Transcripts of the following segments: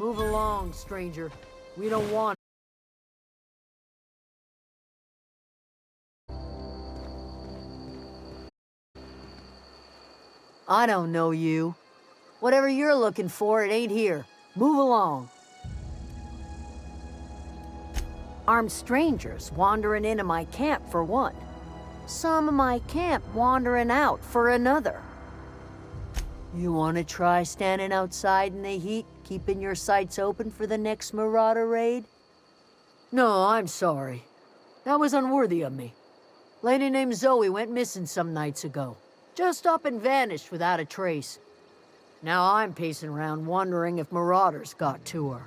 Move along, stranger. We don't want... I don't know you. Whatever you're looking for, it ain't here. Move along. Armed strangers wandering into my camp for one. Some of my camp wandering out for another. You want to try standing outside in the heat, keeping your sights open for the next Marauder raid? No, I'm sorry. That was unworthy of me. Lady named Zoe went missing some nights ago. Just up and vanished without a trace. Now I'm pacing around wondering if Marauders got to her.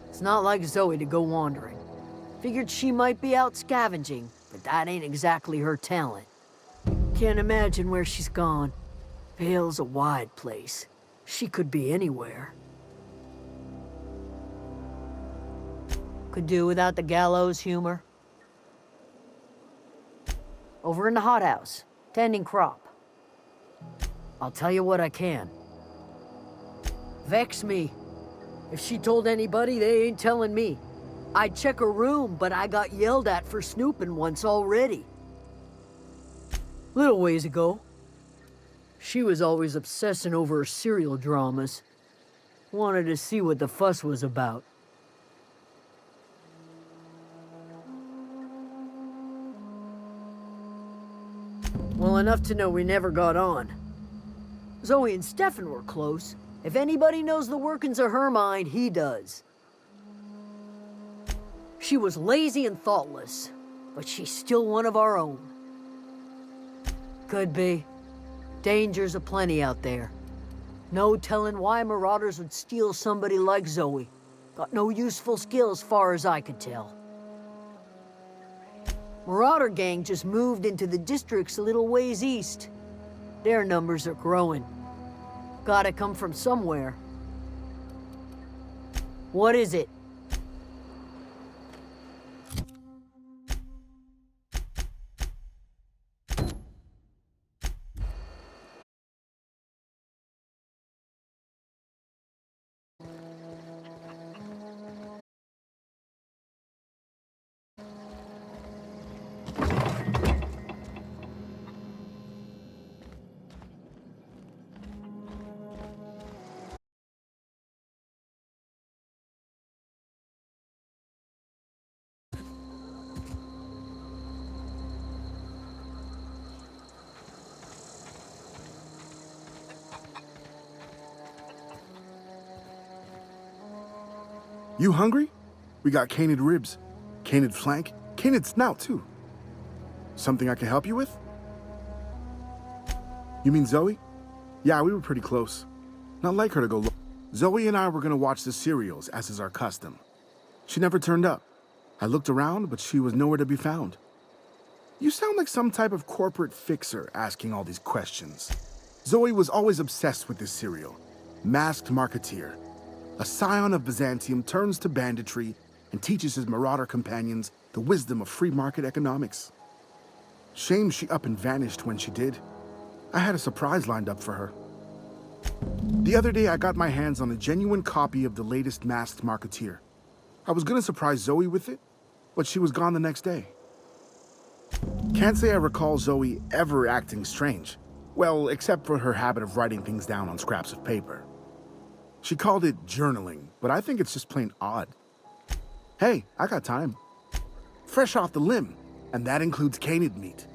It's not like Zoe to go wandering. Figured she might be out scavenging, but that ain't exactly her talent. Can't imagine where she's gone. Vale's a wide place. She could be anywhere. Could do without the gallows humor. Over in the hothouse, tending crop. I'll tell you what I can. Vex me. If she told anybody, they ain't telling me. I'd check her room, but I got yelled at for snooping once already. Little ways ago. She was always obsessing over her serial dramas. Wanted to see what the fuss was about. Well, enough to know we never got on. Zoe and Stefan were close. If anybody knows the workings of her mind, he does. She was lazy and thoughtless, but she's still one of our own. Could be. Dangers aplenty out there. No telling why Marauders would steal somebody like Zoe. Got no useful skills far as I could tell. Marauder gang just moved into the districts a little ways east. Their numbers are growing. Gotta come from somewhere. What is it? You hungry? We got canid ribs, canid flank, canid snout too. Something I can help you with? You mean Zoe? Yeah, we were pretty close. Not like her to go look. Zoe and I were gonna watch the serials, as is our custom. She never turned up. I looked around, but she was nowhere to be found. You sound like some type of corporate fixer asking all these questions. Zoe was always obsessed with this serial. Masked Marketeer. A scion of Byzantium turns to banditry and teaches his Marauder companions the wisdom of free market economics. Shame she up and vanished when she did. I had a surprise lined up for her. The other day I got my hands on a genuine copy of the latest Masked Marketeer. I was gonna surprise Zoe with it, but she was gone the next day. Can't say I recall Zoe ever acting strange. Well, except for her habit of writing things down on scraps of paper. She called it journaling, but I think it's just plain odd. Hey, I got time. Fresh off the limb, and that includes canid meat.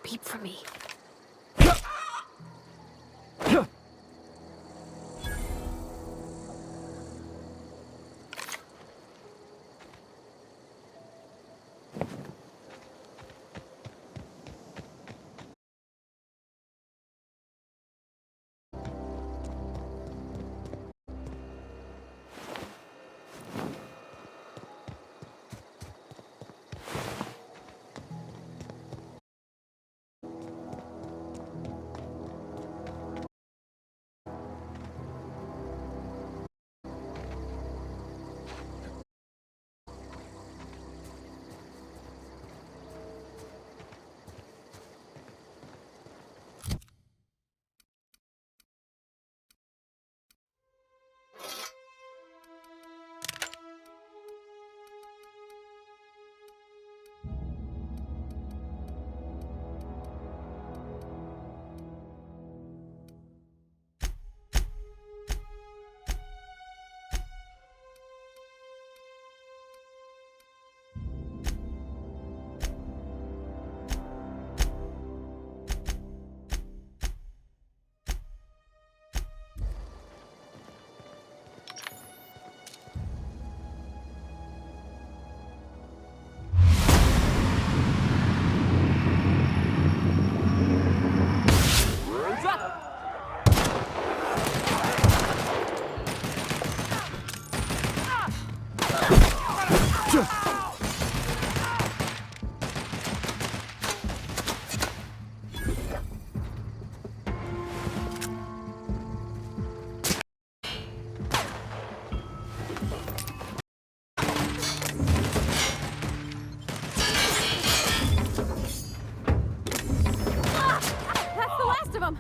peep from me. That's the last of them!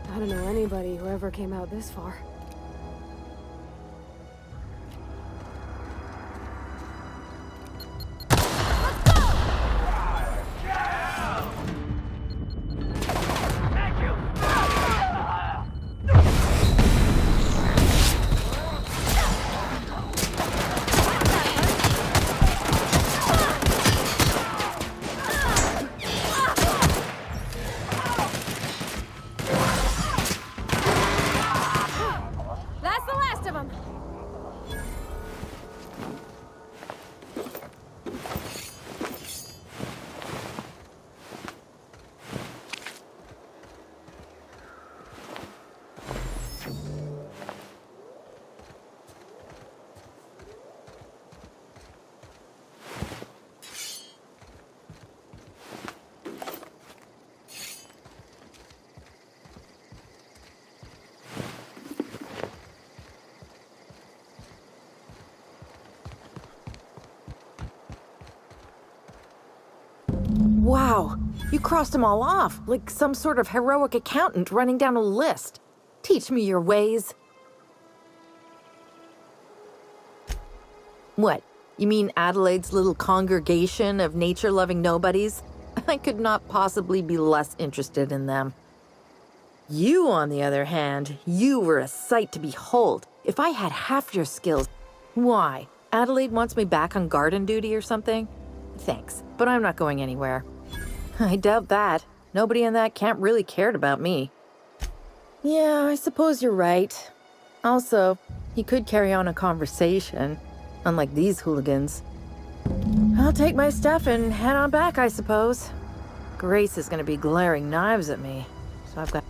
I don't know anybody who ever came out this far. That's the last of them! Wow, you crossed them all off, like some sort of heroic accountant running down a list. Teach me your ways. What, you mean Adelaide's little congregation of nature-loving nobodies? I could not possibly be less interested in them. You, on the other hand, you were a sight to behold. If I had half your skills... Why? Adelaide wants me back on garden duty or something? Thanks, but I'm not going anywhere. I doubt that. Nobody in that camp really cared about me. Yeah, I suppose you're right. Also, he could carry on a conversation, unlike these hooligans. I'll take my stuff and head on back, I suppose. Grace is gonna be glaring knives at me, so I've got...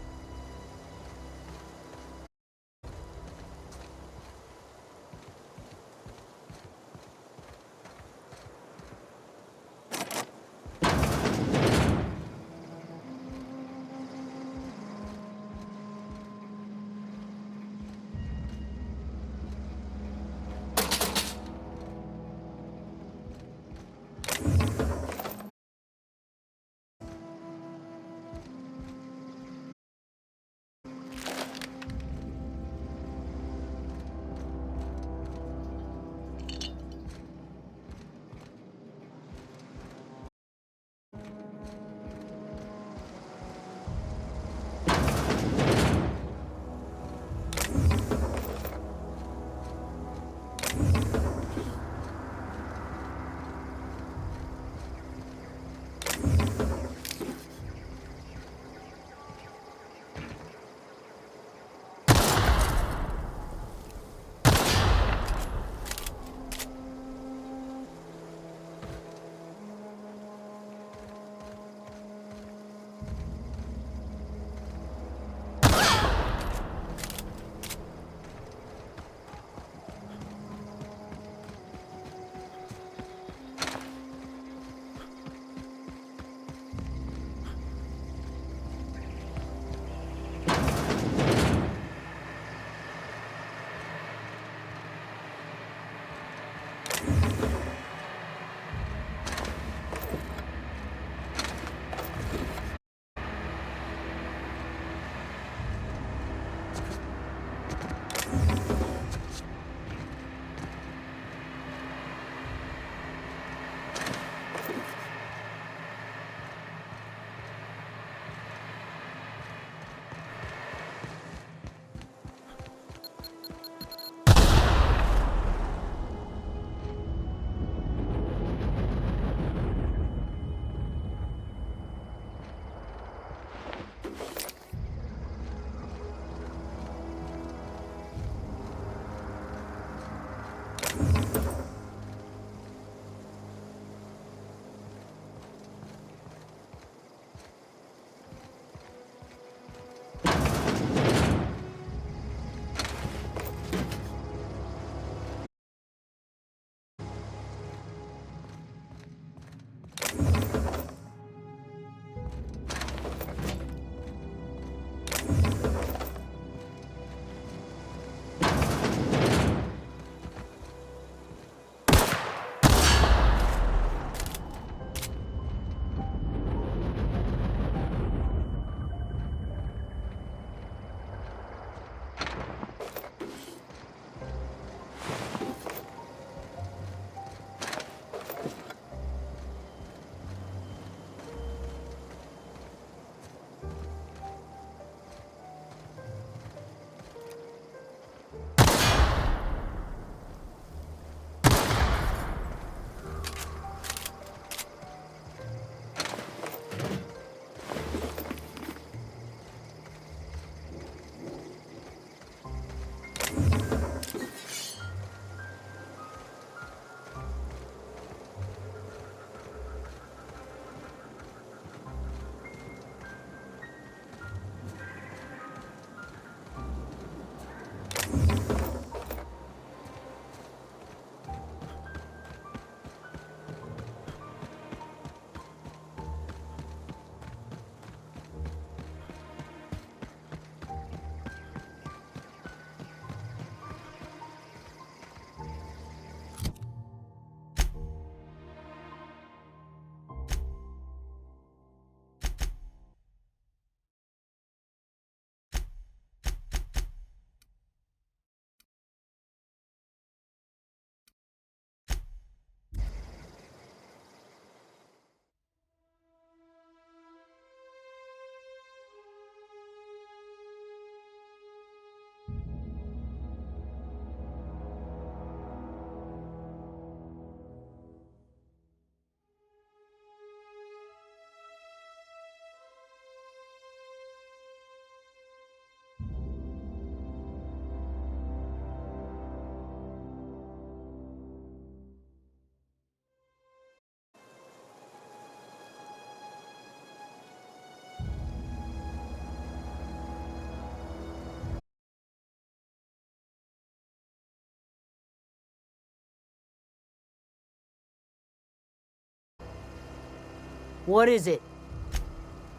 What is it?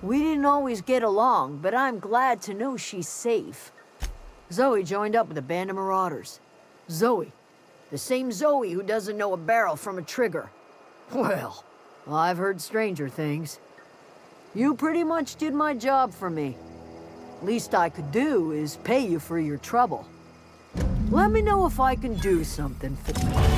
We didn't always get along, but I'm glad to know she's safe. Zoe joined up with a band of marauders. Zoe. The same Zoe who doesn't know a barrel from a trigger. Well, I've heard stranger things. You pretty much did my job for me. Least I could do is pay you for your trouble. Let me know if I can do something for you.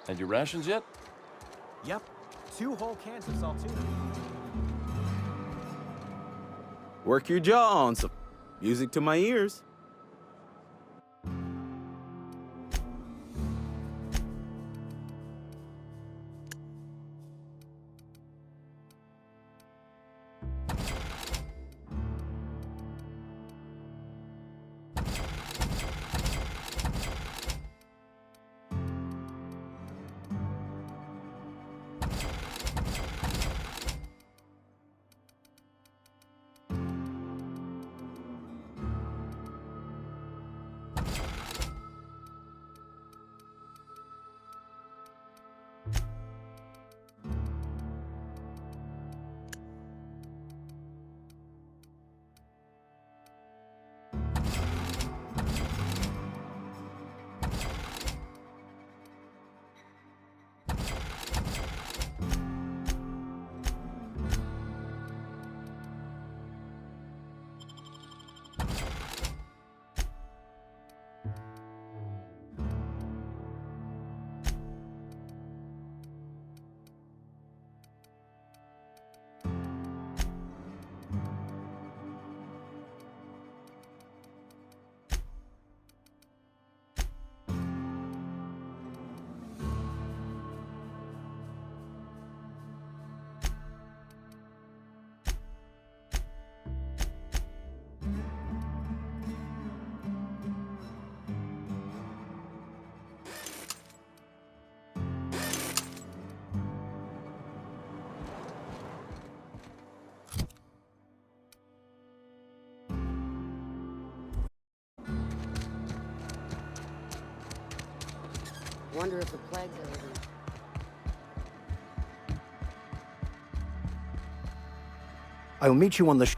And your rations yet? Yep. 2 whole cans of saltine. Work your jaw on some music to my ears. Wonder if the plague's ever gonna... I'll meet you on the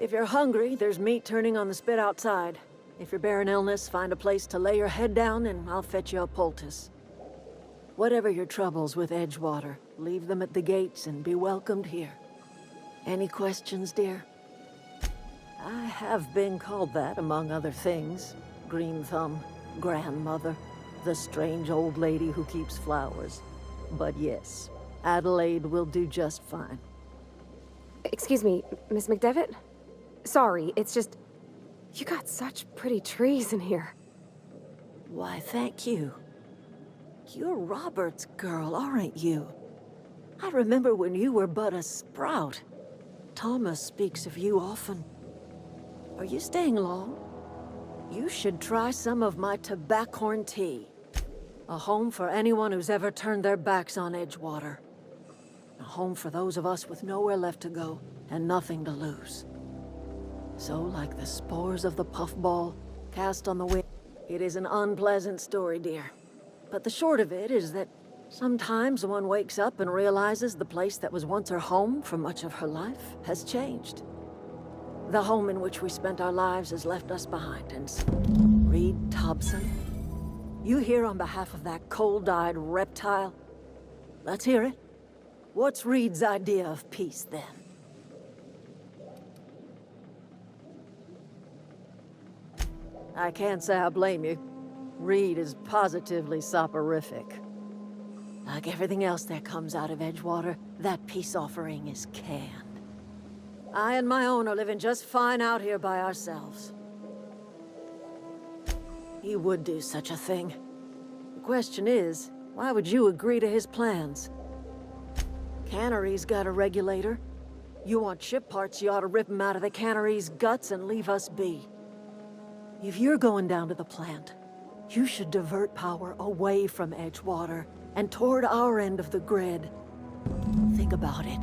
If you're hungry, there's meat turning on the spit outside. If you're bearing illness, find a place to lay your head down and I'll fetch you a poultice. Whatever your troubles with Edgewater, leave them at the gates and be welcomed here. Any questions, dear? I have been called that, among other things. Green Thumb, grandmother, the strange old lady who keeps flowers. But yes, Adelaide will do just fine. Excuse me, Miss McDevitt? Sorry, it's just... You got such pretty trees in here. Why, thank you. You're Robert's girl, aren't you? I remember when you were but a sprout. Thomas speaks of you often. Are you staying long? You should try some of my tobaccorn tea. A home for anyone who's ever turned their backs on Edgewater. A home for those of us with nowhere left to go and nothing to lose. So, like the spores of the puffball cast on the wind, it is an unpleasant story, dear. But the short of it is that sometimes one wakes up and realizes the place that was once her home for much of her life has changed. The home in which we spent our lives has left us behind, and Reed Thompson, you here on behalf of that cold-eyed reptile? Let's hear it. What's Reed's idea of peace, then? I can't say I blame you. Reed is positively soporific. Like everything else that comes out of Edgewater, that peace offering is canned. I and my own are living just fine out here by ourselves. he would do such a thing. The question is, why would you agree to his plans? Cannery's got a regulator. You want ship parts, you ought to rip 'em out of the cannery's guts and leave us be. If you're going down to the plant, you should divert power away from Edgewater and toward our end of the grid. Think about it.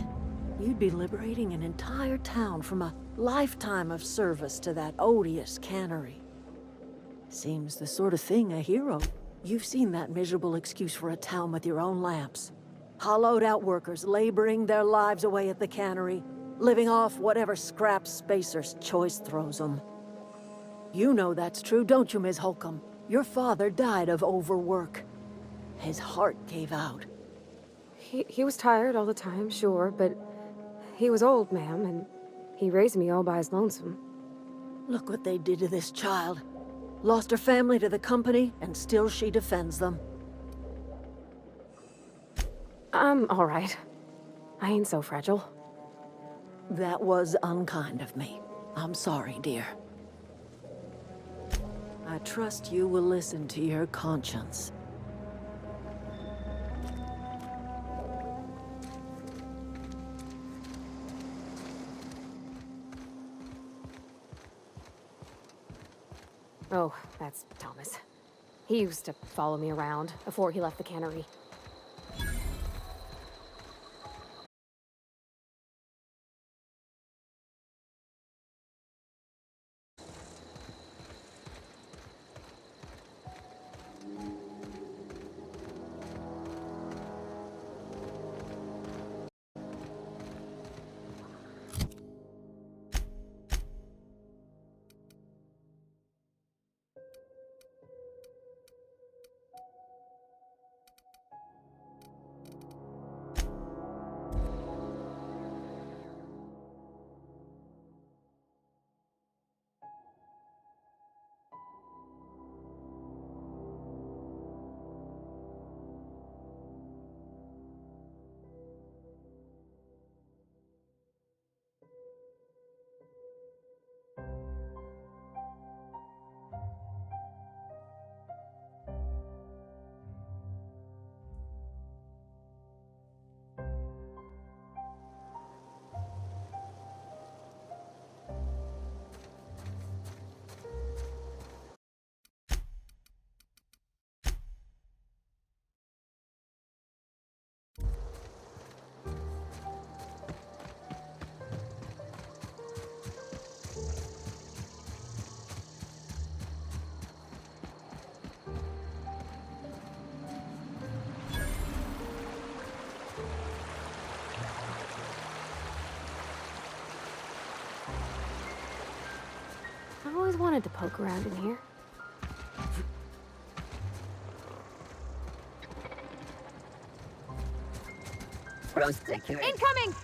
You'd be liberating an entire town from a lifetime of service to that odious cannery. Seems the sort of thing a hero. You've seen that miserable excuse for a town with your own lamps. Hollowed out workers laboring their lives away at the cannery, living off whatever scraps Spacer's choice throws them. You know that's true, don't you, Ms. Holcomb? Your father died of overwork. His heart gave out. He was tired all the time, sure, but he was old, ma'am, and he raised me all by his lonesome. Look what they did to this child. Lost her family to the company, and still she defends them. I'm all right. I ain't so fragile. That was unkind of me. I'm sorry, dear. I trust you will listen to your conscience. Oh, that's Thomas. He used to follow me around before he left the cannery. I've always wanted to poke around in here. Incoming!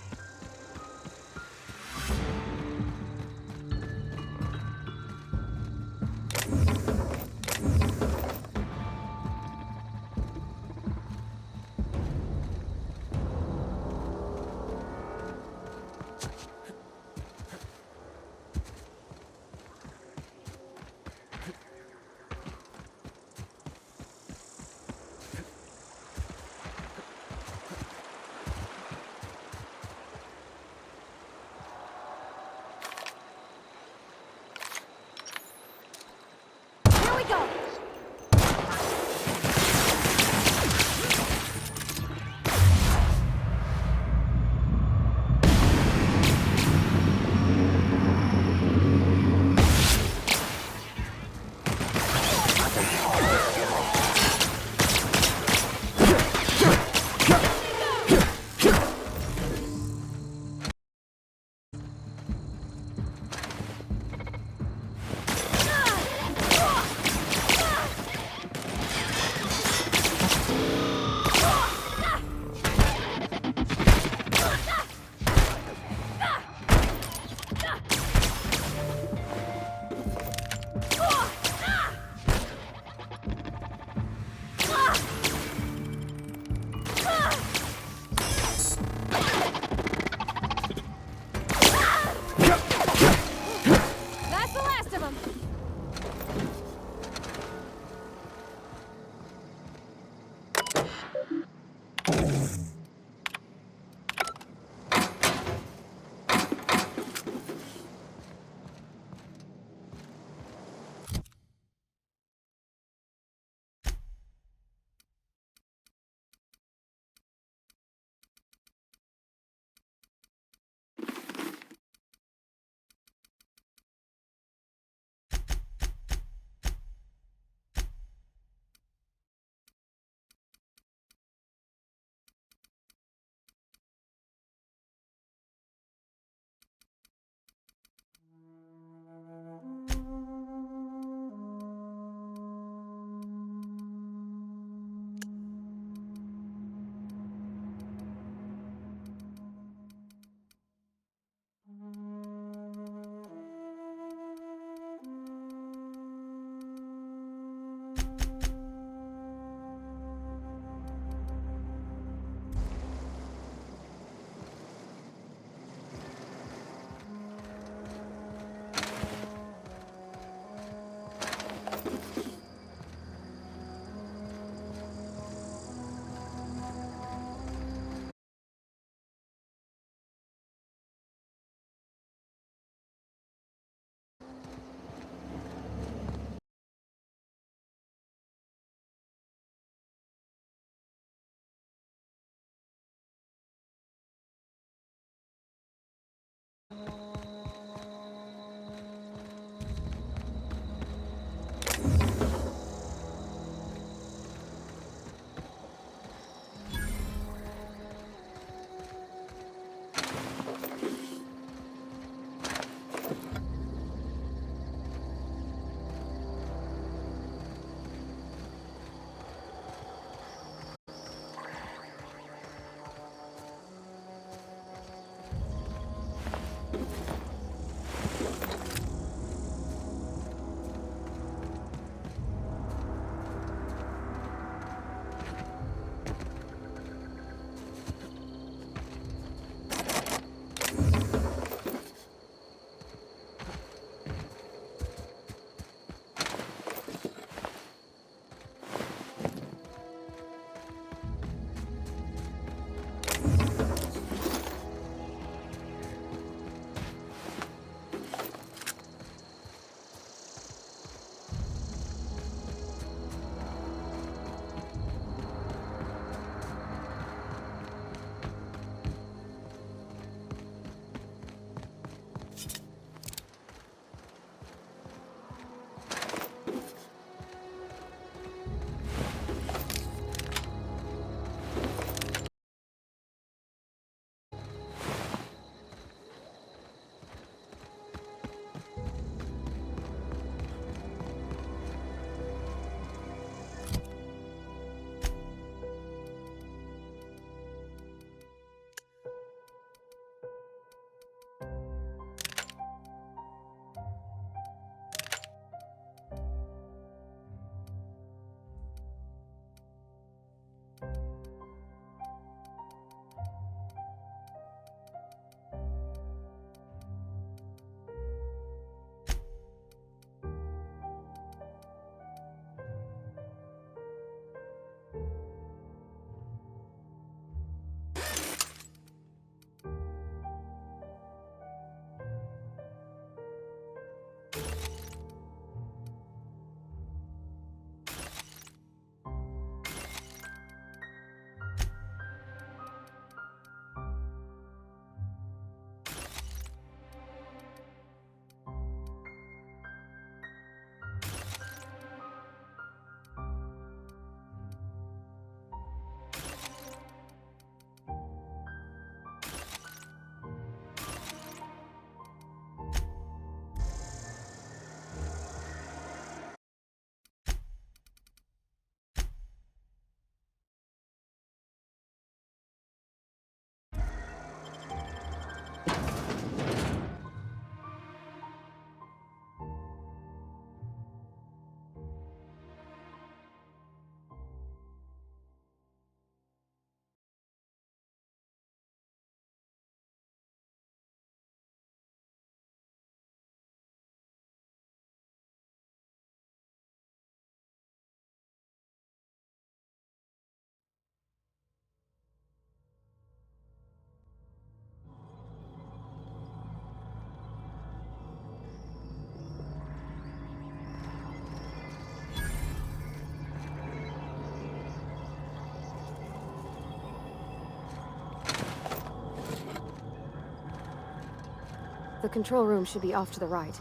The control room should be off to the right.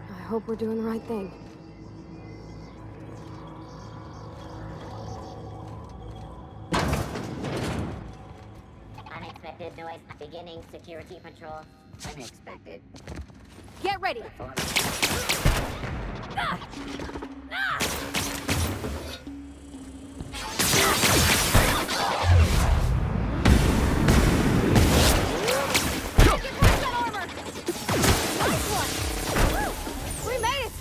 I hope we're doing the right thing. Unexpected noise beginning security patrol. Unexpected. Get ready! We made it!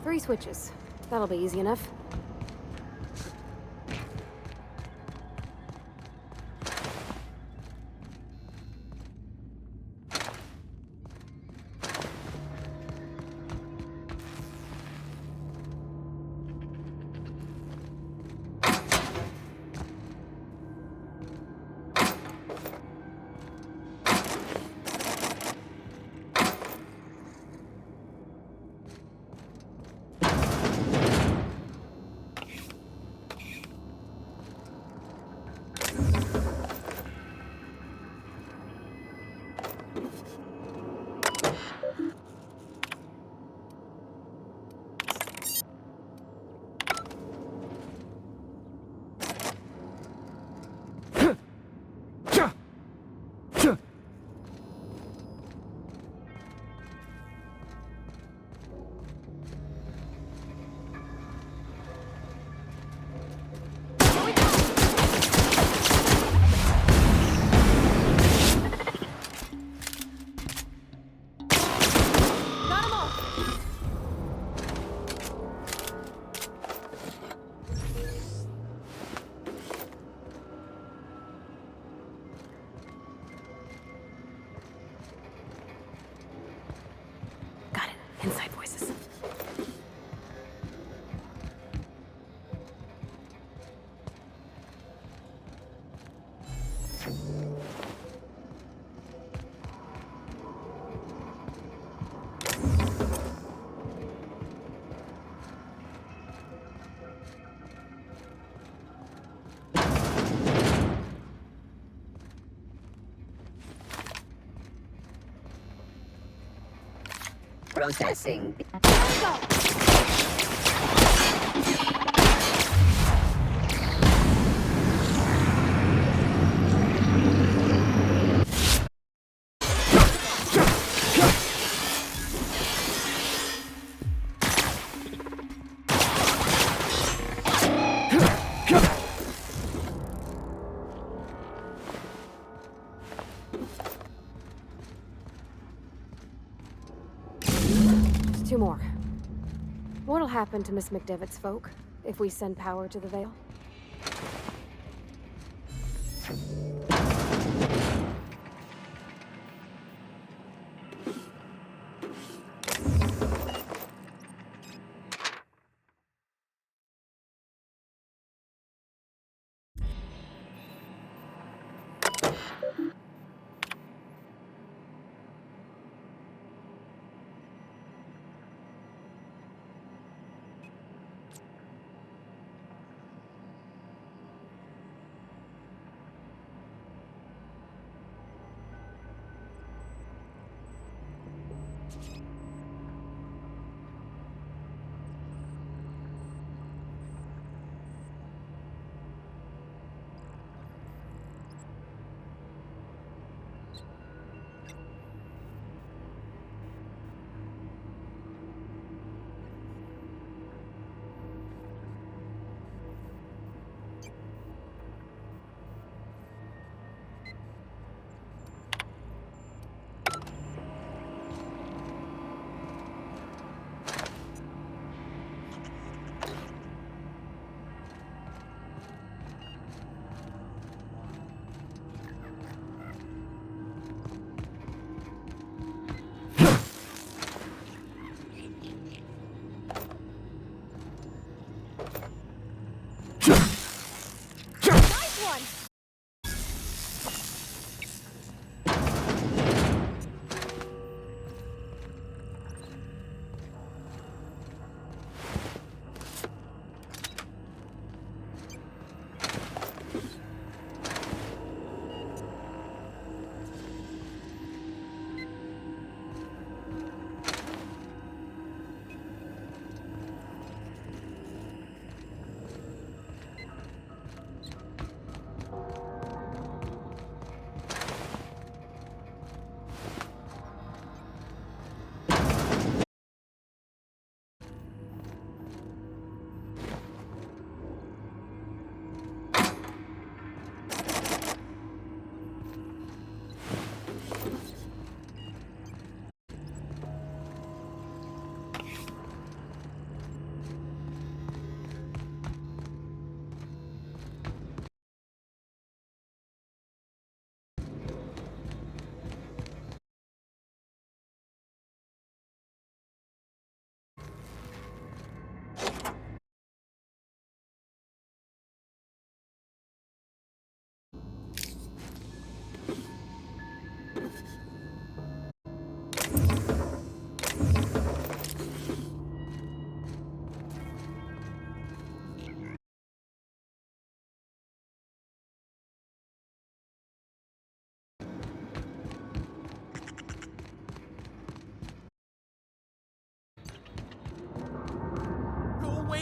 Three switches. That'll be easy enough. Got it. Inside voices. Processing. Two more. What'll happen to Miss McDevitt's folk if we send power to the Vale?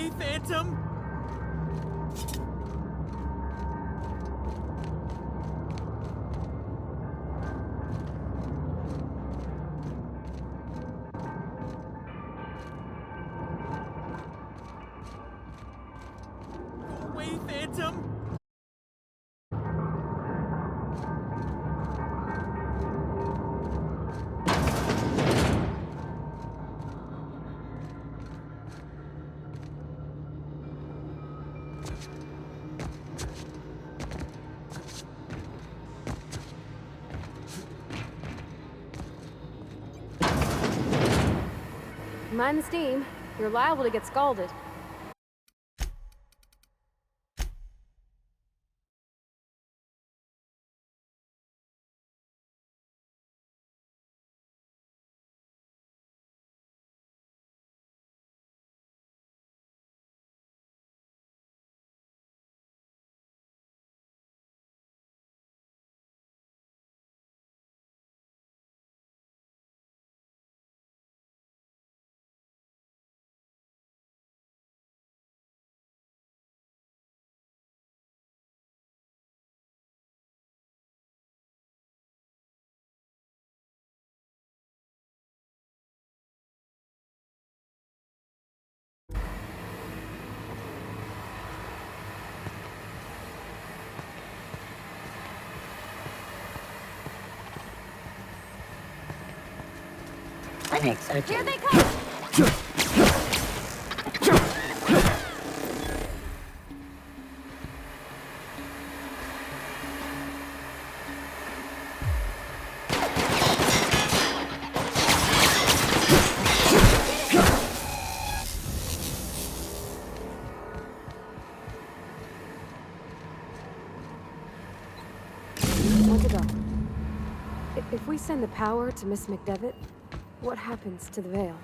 away, Phantom! Go away, Phantom! Mind the steam. You're liable to get scalded. That makes sense. Here they come! Want to go. If we send the power to Miss McDevitt, what happens to the Veil?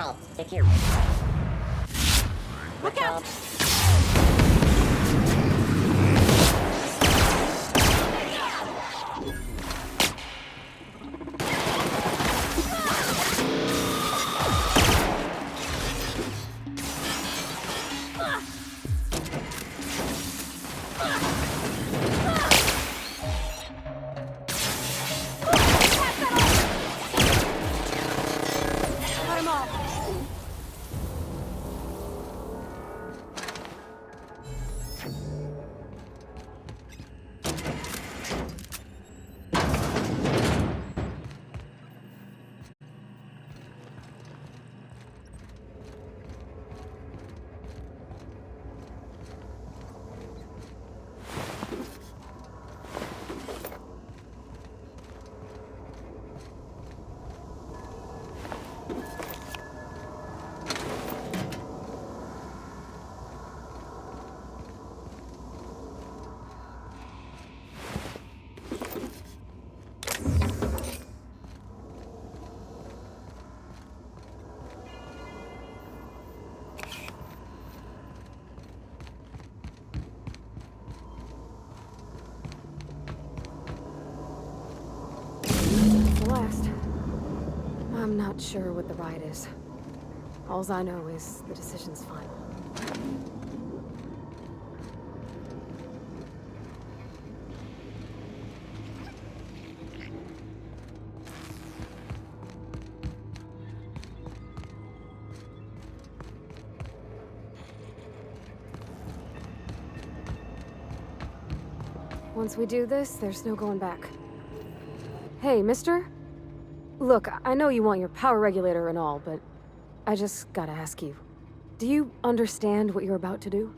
Vault, secure. Look out! Cut him off! The last. I'm not sure what the ride is. Alls I know is the decision's final. Once we do this, there's no going back. Hey, mister? Look, I know you want your power regulator and all, but I just gotta ask you. Do you understand what you're about to do?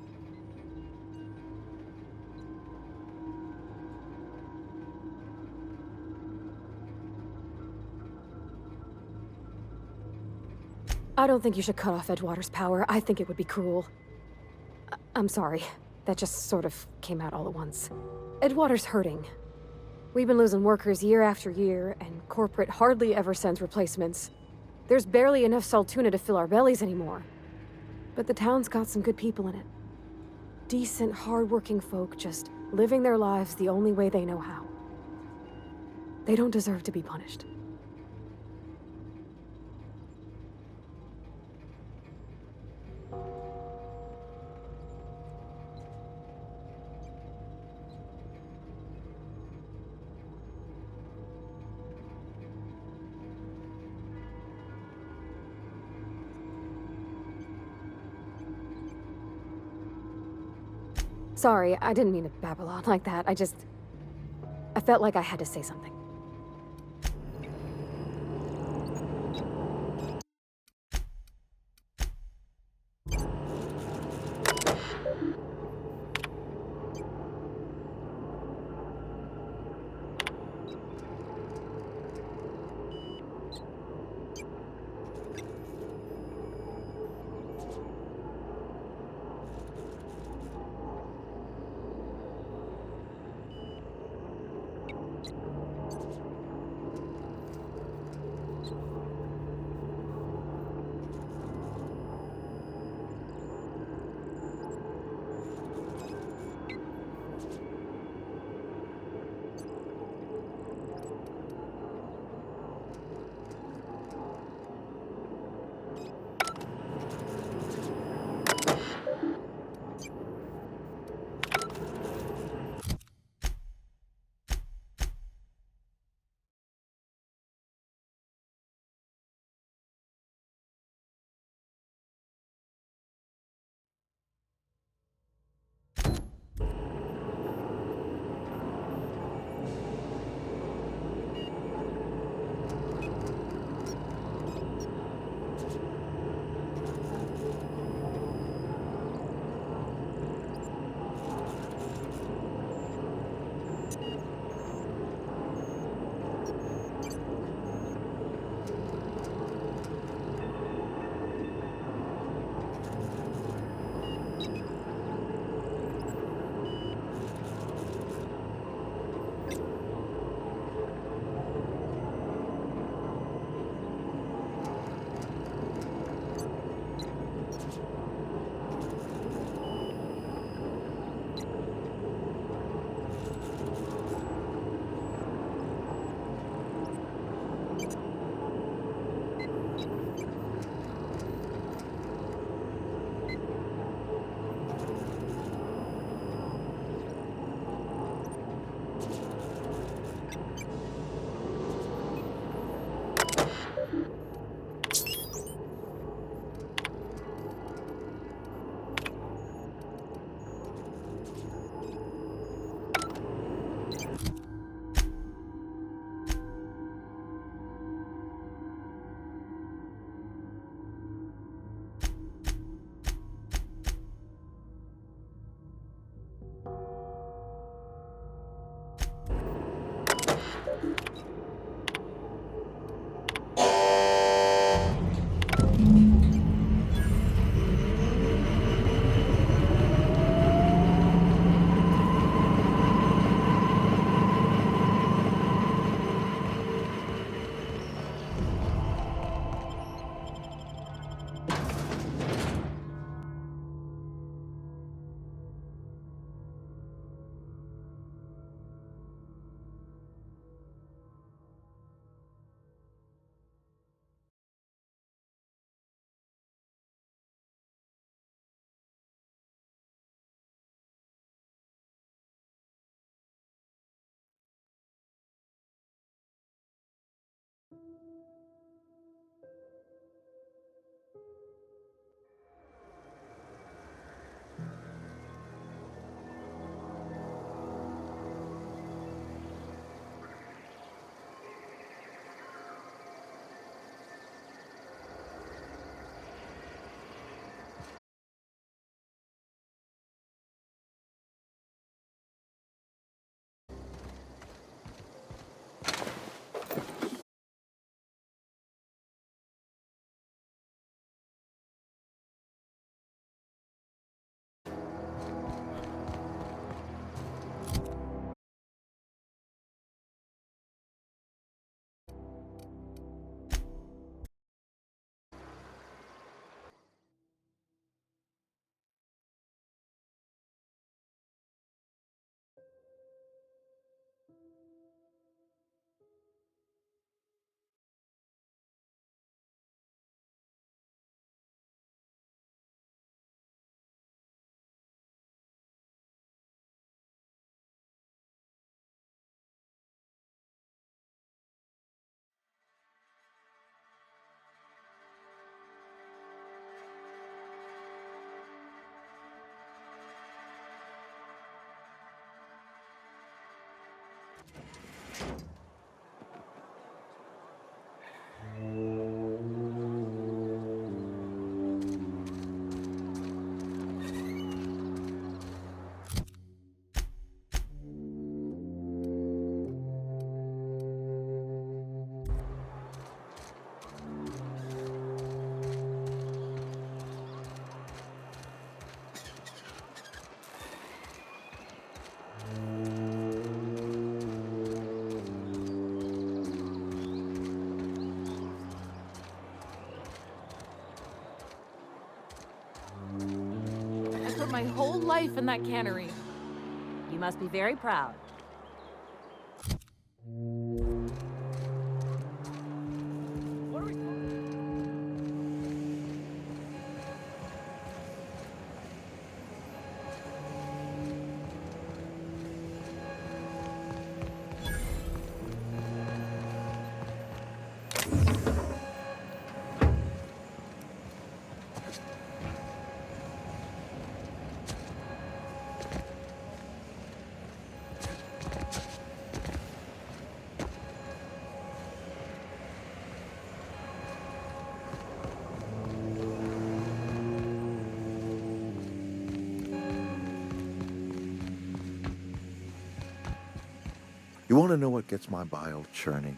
I don't think you should cut off Edgewater's power. I think it would be cruel. I'm sorry. That just sort of came out all at once. Edgewater's hurting. We've been losing workers year after year, and corporate hardly ever sends replacements. There's barely enough Saltuna to fill our bellies anymore. But the town's got some good people in it. Decent, hard-working folk just living their lives the only way they know how. They don't deserve to be punished. Sorry, I didn't mean to babble on like that. I felt like I had to say something. I put my whole life in that cannery. You must be very proud. You want to know what gets my bile churning?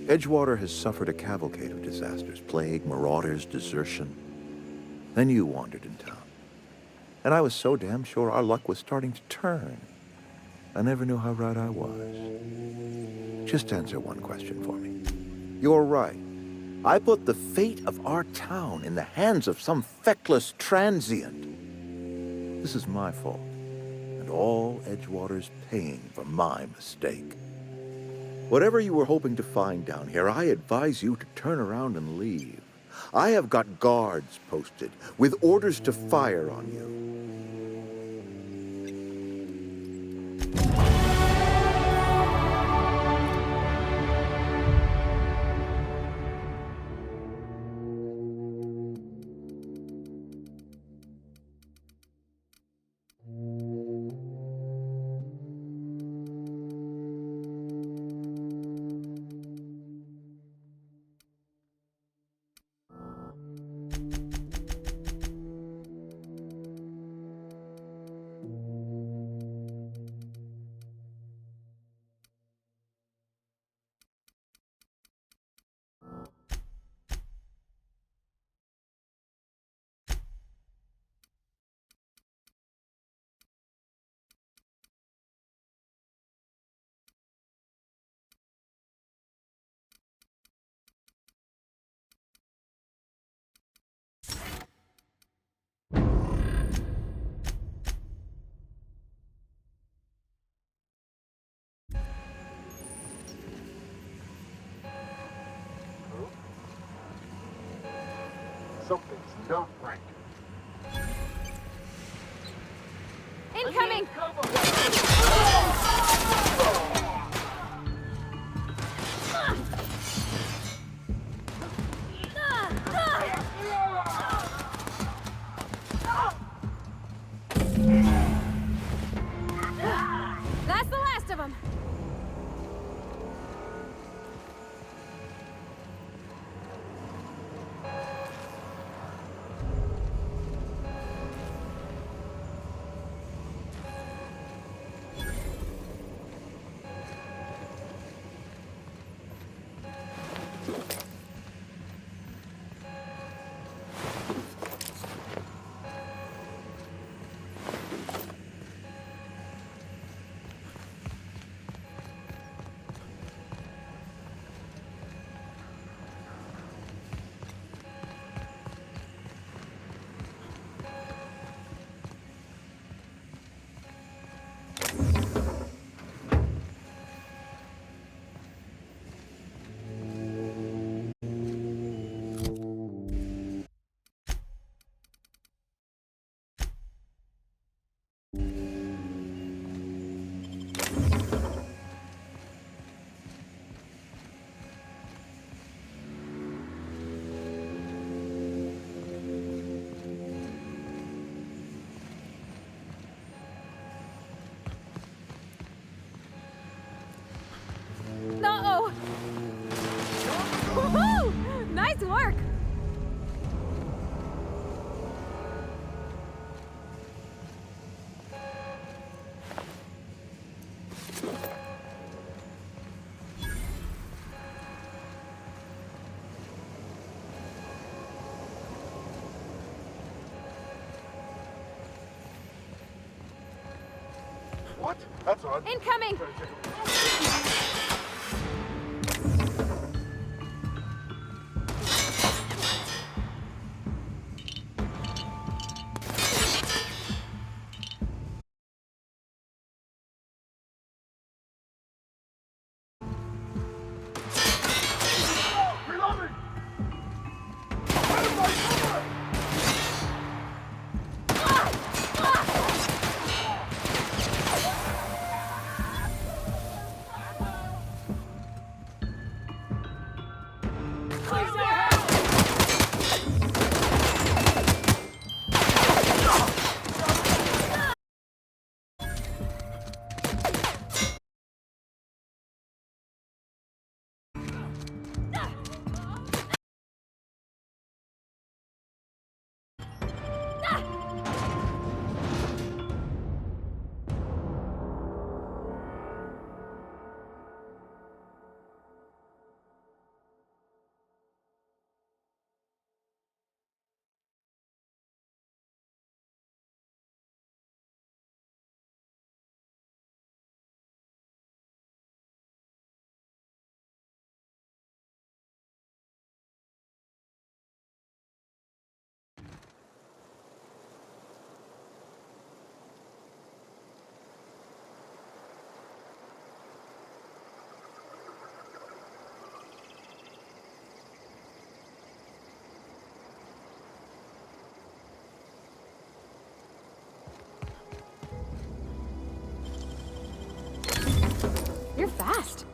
Edgewater has suffered a cavalcade of disasters, plague, marauders, desertion. Then you wandered in town. And I was so damn sure our luck was starting to turn. I never knew how right I was. Just answer one question for me. You're right. I put the fate of our town in the hands of some feckless transient. This is my fault. And all Edgewater's paying for my mistake. Whatever you were hoping to find down here, I advise you to turn around and leave. I have got guards posted with orders to fire on you. Something's not right. Incoming! What? That's odd. Incoming! You're fast.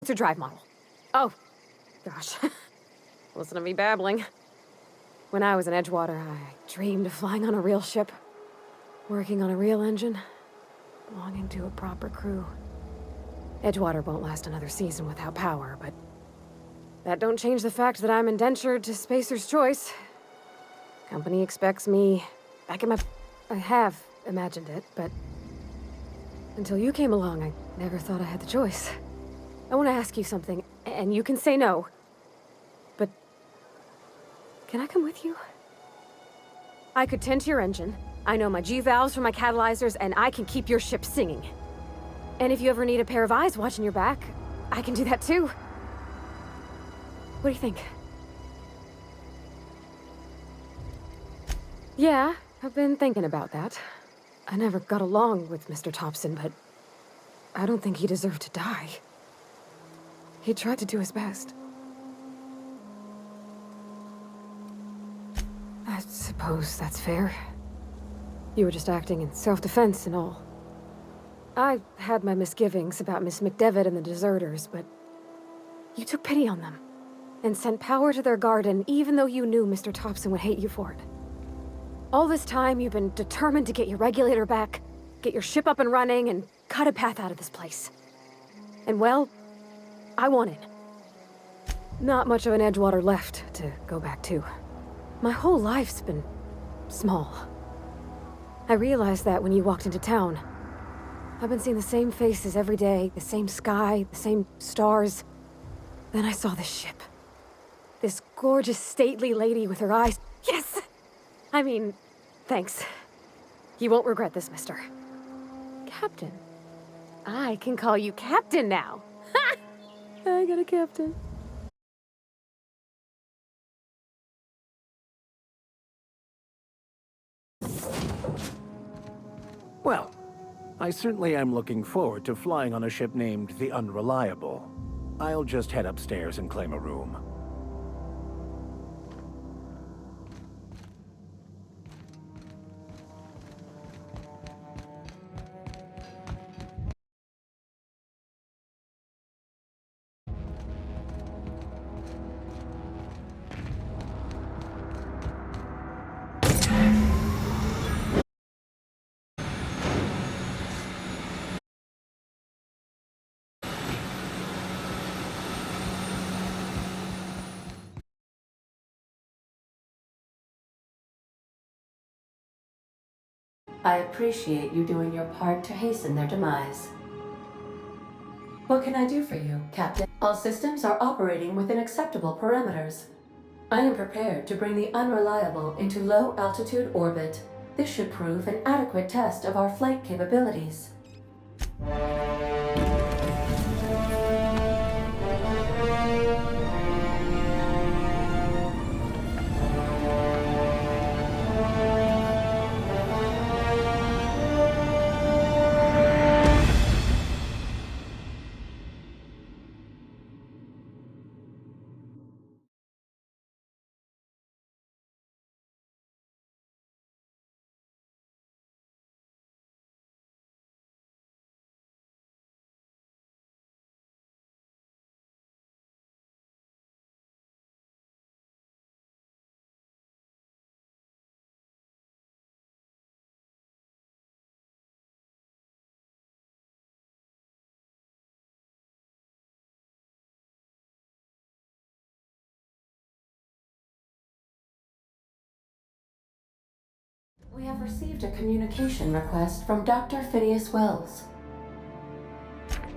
It's a drive model. Oh, gosh. Listen to me babbling. When I was in Edgewater, I dreamed of flying on a real ship, working on a real engine, belonging to a proper crew. Edgewater won't last another season without power, but that don't change the fact that I'm indentured to Spacer's Choice. Company expects me back in my... I have imagined it, but until you came along, I never thought I had the choice. I want to ask you something, and you can say no, but can I come with you? I could tend to your engine. I know my G-valves for my catalyzers, and I can keep your ship singing. And if you ever need a pair of eyes watching your back, I can do that too. What do you think? Yeah, I've been thinking about that. I never got along with Mr. Thompson, but I don't think he deserved to die. He tried to do his best. I suppose that's fair. You were just acting in self-defense and all. I had my misgivings about Miss McDevitt and the deserters, but you took pity on them and sent power to their garden even though you knew Mr. Thompson would hate you for it. All this time, you've been determined to get your regulator back, get your ship up and running, and cut a path out of this place. And well, I won it. Not much of an Edgewater left to go back to. My whole life's been small. I realized that when you walked into town. I've been seeing the same faces every day, the same sky, the same stars. Then I saw this ship. This gorgeous, stately lady with her eyes. Yes! I mean, thanks. You won't regret this, mister. Captain. I can call you Captain now. Ha! I got a captain. Well, I certainly am looking forward to flying on a ship named the Unreliable. I'll just head upstairs and claim a room. I appreciate you doing your part to hasten their demise. What can I do for you, Captain? All systems are operating within acceptable parameters. I am prepared to bring the Unreliable into low-altitude orbit. This should prove an adequate test of our flight capabilities. We have received a communication request from Dr. Phineas Wells.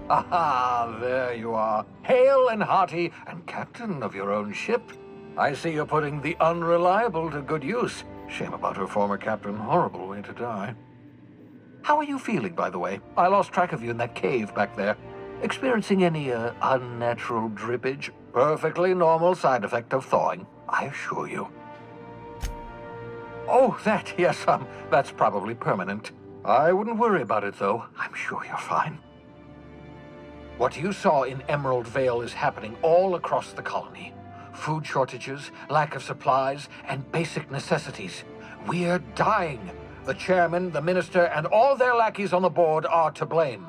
Aha, there you are. Hale and hearty, and captain of your own ship. I see you're putting the Unreliable to good use. Shame about her former captain. Horrible way to die. How are you feeling, by the way? I lost track of you in that cave back there. Experiencing any, unnatural drippage? Perfectly normal side effect of thawing, I assure you. Oh, that, yes, that's probably permanent. I wouldn't worry about it, though. I'm sure you're fine. What you saw in Emerald Vale is happening all across the colony. Food shortages, lack of supplies, and basic necessities. We're dying. The chairman, the minister, and all their lackeys on the board are to blame.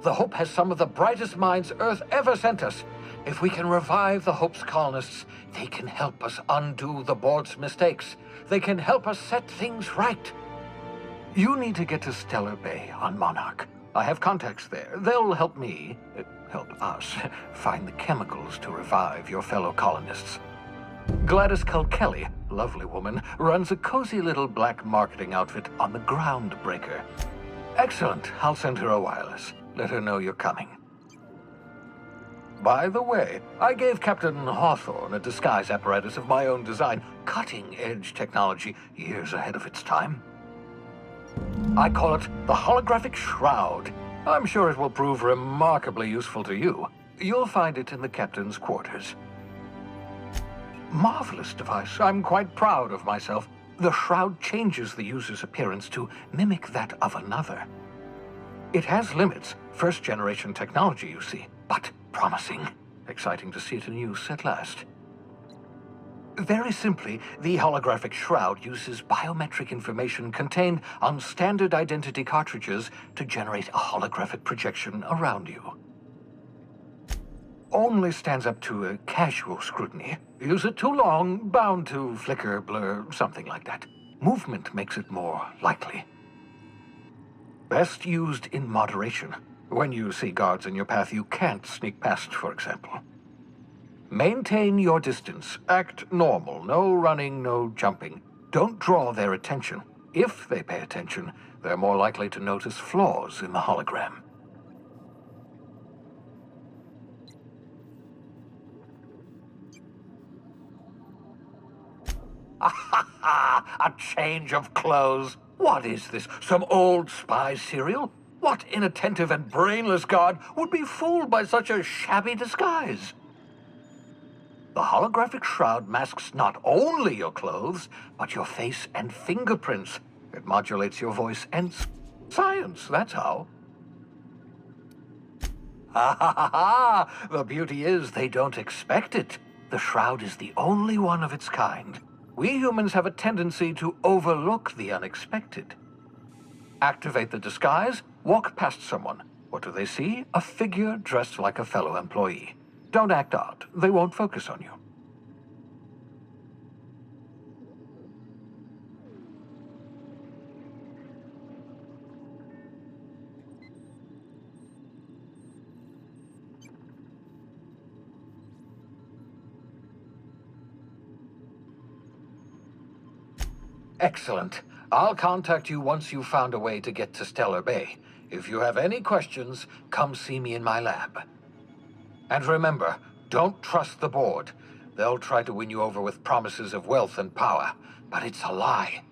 The Hope has some of the brightest minds Earth ever sent us. If we can revive the Hope's colonists, they can help us undo the board's mistakes. They can help us set things right. You need to get to Stellar Bay on Monarch. I have contacts there. They'll help me, help us, find the chemicals to revive your fellow colonists. Gladys Kilkelly, lovely woman, runs a cozy little black marketing outfit on the Groundbreaker. Excellent. I'll send her a wireless. Let her know you're coming. By the way, I gave Captain Hawthorne a disguise apparatus of my own design, cutting-edge technology years ahead of its time. I call it the Holographic Shroud. I'm sure it will prove remarkably useful to you. You'll find it in the captain's quarters. Marvelous device. I'm quite proud of myself. The shroud changes the user's appearance to mimic that of another. It has limits. First-generation technology, you see, but promising. Exciting to see it in use at last. Very simply, the holographic shroud uses biometric information contained on standard identity cartridges to generate a holographic projection around you. Only stands up to a casual scrutiny. Use it too long, bound to flicker, blur, something like that. Movement makes it more likely. Best used in moderation. When you see guards in your path you can't sneak past, for example. Maintain your distance. Act normal. No running, no jumping. Don't draw their attention. If they pay attention, they're more likely to notice flaws in the hologram. A change of clothes. What is this? Some old spy serial? What inattentive and brainless guard would be fooled by such a shabby disguise? The holographic shroud masks not only your clothes, but your face and fingerprints. It modulates your voice and science, that's how. Ha ha ha ha! The beauty is they don't expect it. The shroud is the only one of its kind. We humans have a tendency to overlook the unexpected. Activate the disguise, walk past someone. What do they see? A figure dressed like a fellow employee. Don't act odd. They won't focus on you. Excellent. I'll contact you once you've found a way to get to Stellar Bay. If you have any questions, come see me in my lab. And remember, don't trust the board. They'll try to win you over with promises of wealth and power, but it's a lie.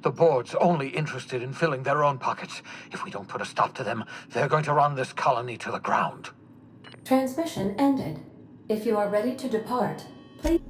The board's only interested in filling their own pockets. If we don't put a stop to them, they're going to run this colony to the ground. Transmission ended. If you are ready to depart, please.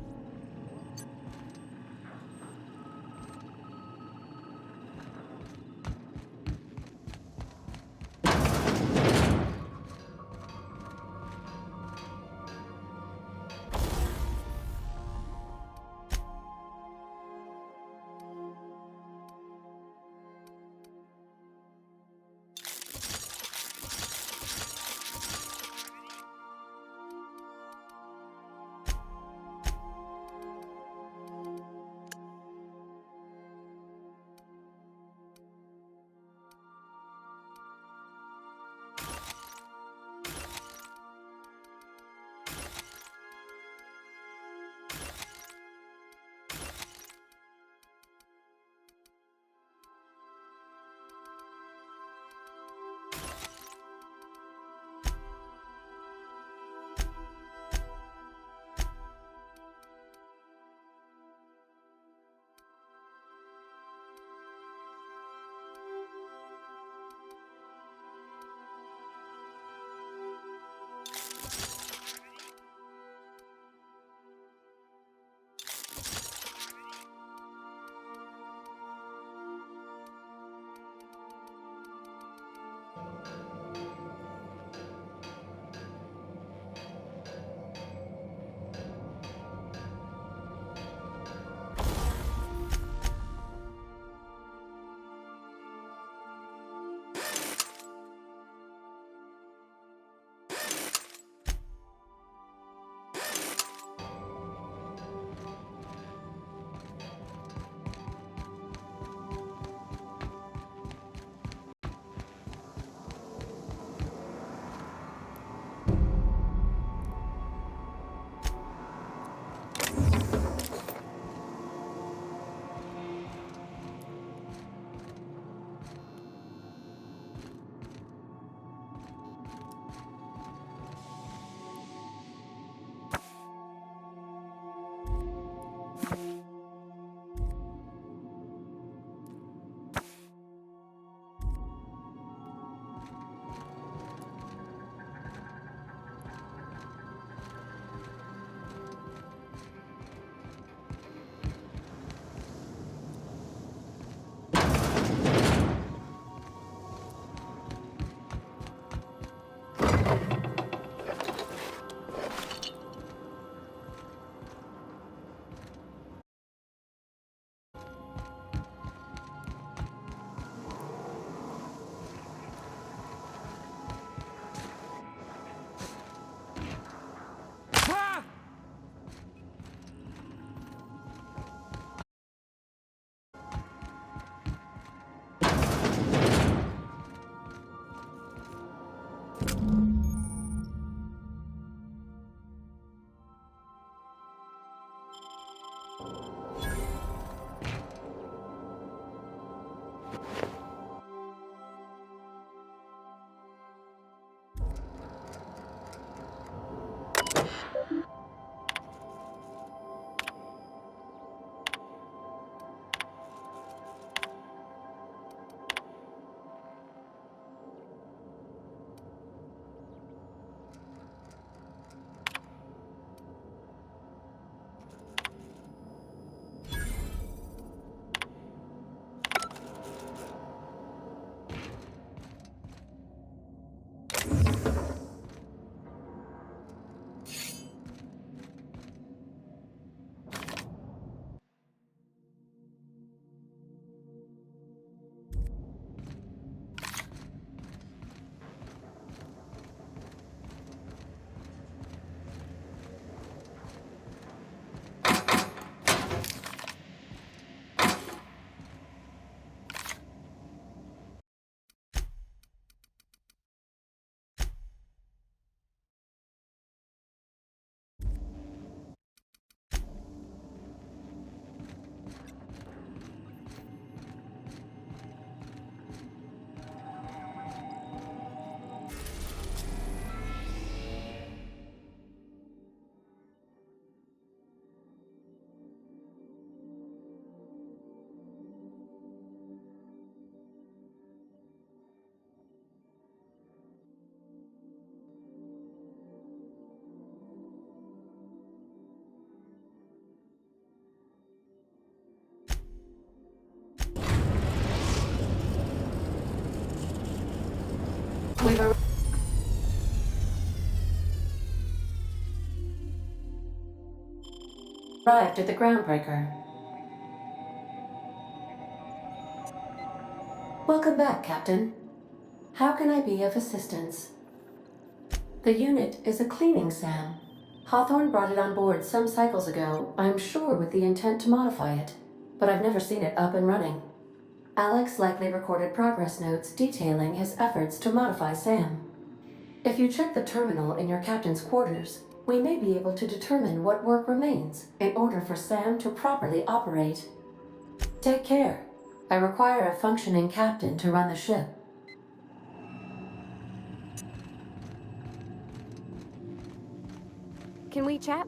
We've arrived at the Groundbreaker. Welcome back, Captain. How can I be of assistance? The unit is a cleaning SAM. Hawthorne brought it on board some cycles ago, I'm sure with the intent to modify it, but I've never seen it up and running. Alex likely recorded progress notes detailing his efforts to modify SAM. If you check the terminal in your captain's quarters, we may be able to determine what work remains in order for SAM to properly operate. Take care. I require a functioning captain to run the ship. Can we chat?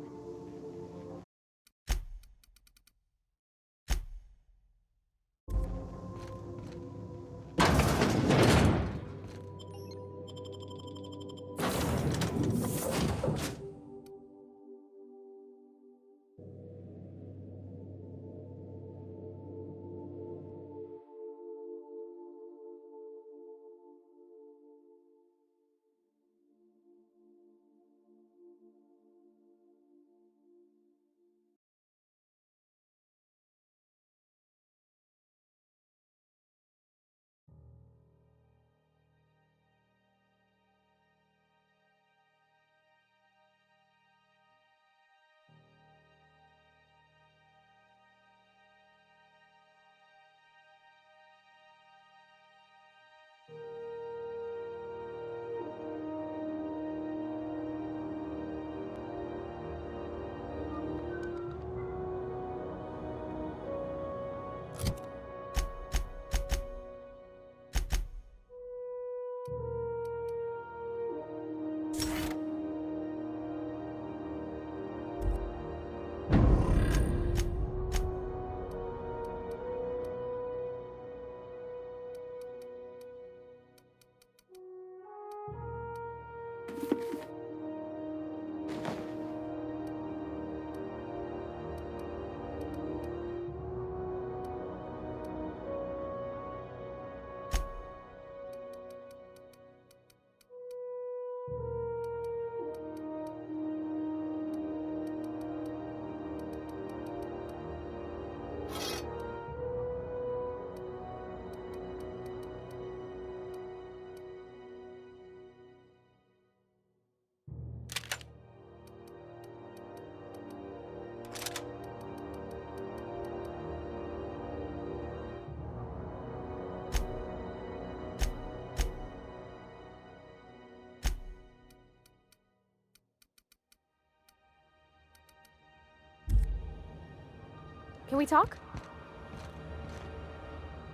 Can we talk?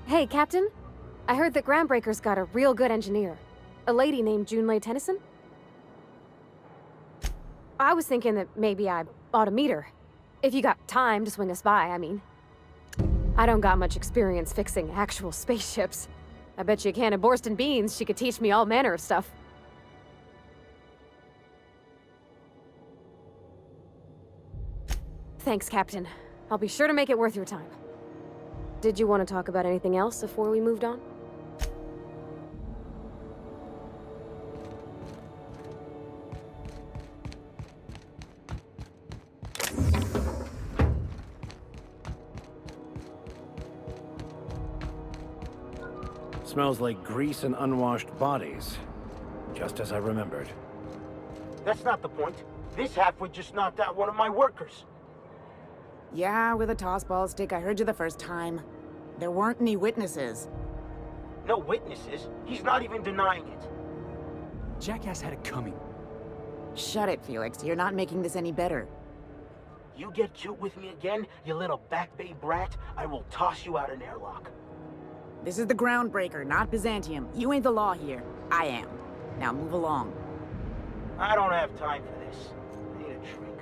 Hey, Captain. I heard that Groundbreaker's got a real good engineer. A lady named Junlei Tennyson. I was thinking that maybe I ought to meet her. If you got time to swing us by, I mean. I don't got much experience fixing actual spaceships. I bet you a can of Borston beans she could teach me all manner of stuff. Thanks, Captain. I'll be sure to make it worth your time. Did you want to talk about anything else before we moved on? Smells like grease and unwashed bodies. Just as I remembered. That's not the point. This halfwit just knocked out one of my workers. Yeah, with a tossball stick. I heard you the first time. There weren't any witnesses. No witnesses? He's not even denying it. Jackass had it coming. Shut it, Felix. You're not making this any better. You get cute with me again, you little Back Bay brat, I will toss you out an airlock. This is the Groundbreaker, not Byzantium. You ain't the law here. I am. Now move along. I don't have time for this. I need a drink.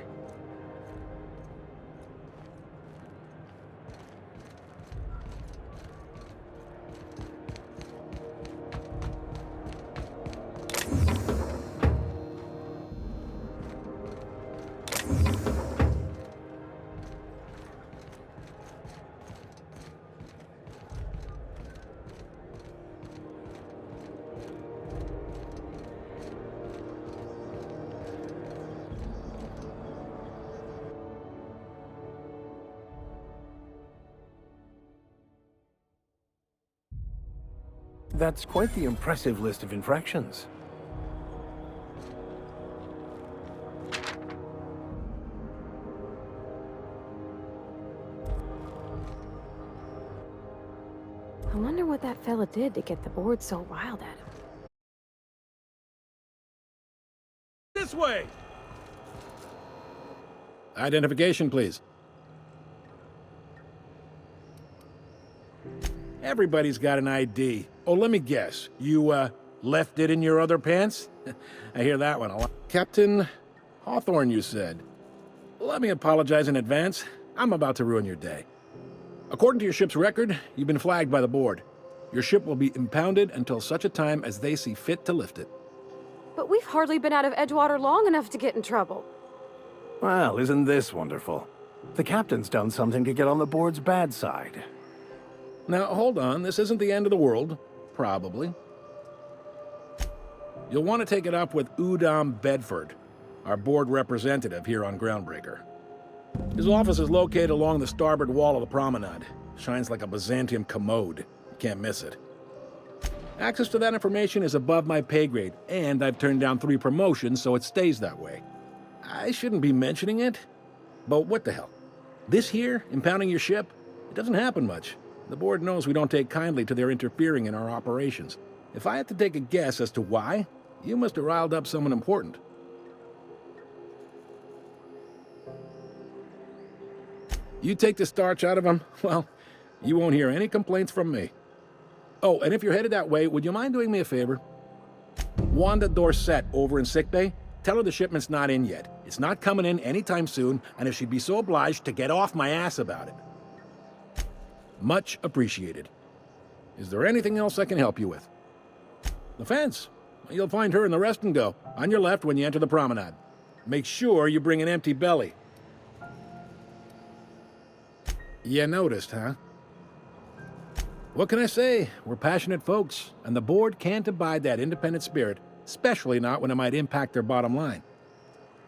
That's quite the impressive list of infractions. I wonder what that fella did to get the board so riled at him. This way! Identification, please. Everybody's got an ID. Oh, let me guess. You, left it in your other pants? I hear that one a lot. Captain Hawthorne, you said. Let me apologize in advance. I'm about to ruin your day. According to your ship's record, you've been flagged by the board. Your ship will be impounded until such a time as they see fit to lift it. But we've hardly been out of Edgewater long enough to get in trouble. Well, isn't this wonderful? The captain's done something to get on the board's bad side. Now, hold on. This isn't the end of the world. Probably. You'll want to take it up with Udom Bedford, our board representative here on Groundbreaker. His office is located along the starboard wall of the promenade. Shines like a Byzantium commode. You can't miss it. Access to that information is above my pay grade, and I've turned down 3 promotions, so it stays that way. I shouldn't be mentioning it, but what the hell? This here, impounding your ship, it doesn't happen much. The board knows we don't take kindly to their interfering in our operations. If I had to take a guess as to why, you must have riled up someone important. You take the starch out of them, well, you won't hear any complaints from me. Oh, and if you're headed that way, would you mind doing me a favor? Wanda Dorset over in sickbay, tell her the shipment's not in yet. It's not coming in anytime soon, and if she'd be so obliged to get off my ass about it. Much appreciated. Is there anything else I can help you with? The fence. You'll find her in the rest and go, on your left when you enter the promenade. Make sure you bring an empty belly. You noticed, huh? What can I say? We're passionate folks, and the board can't abide that independent spirit, especially not when it might impact their bottom line.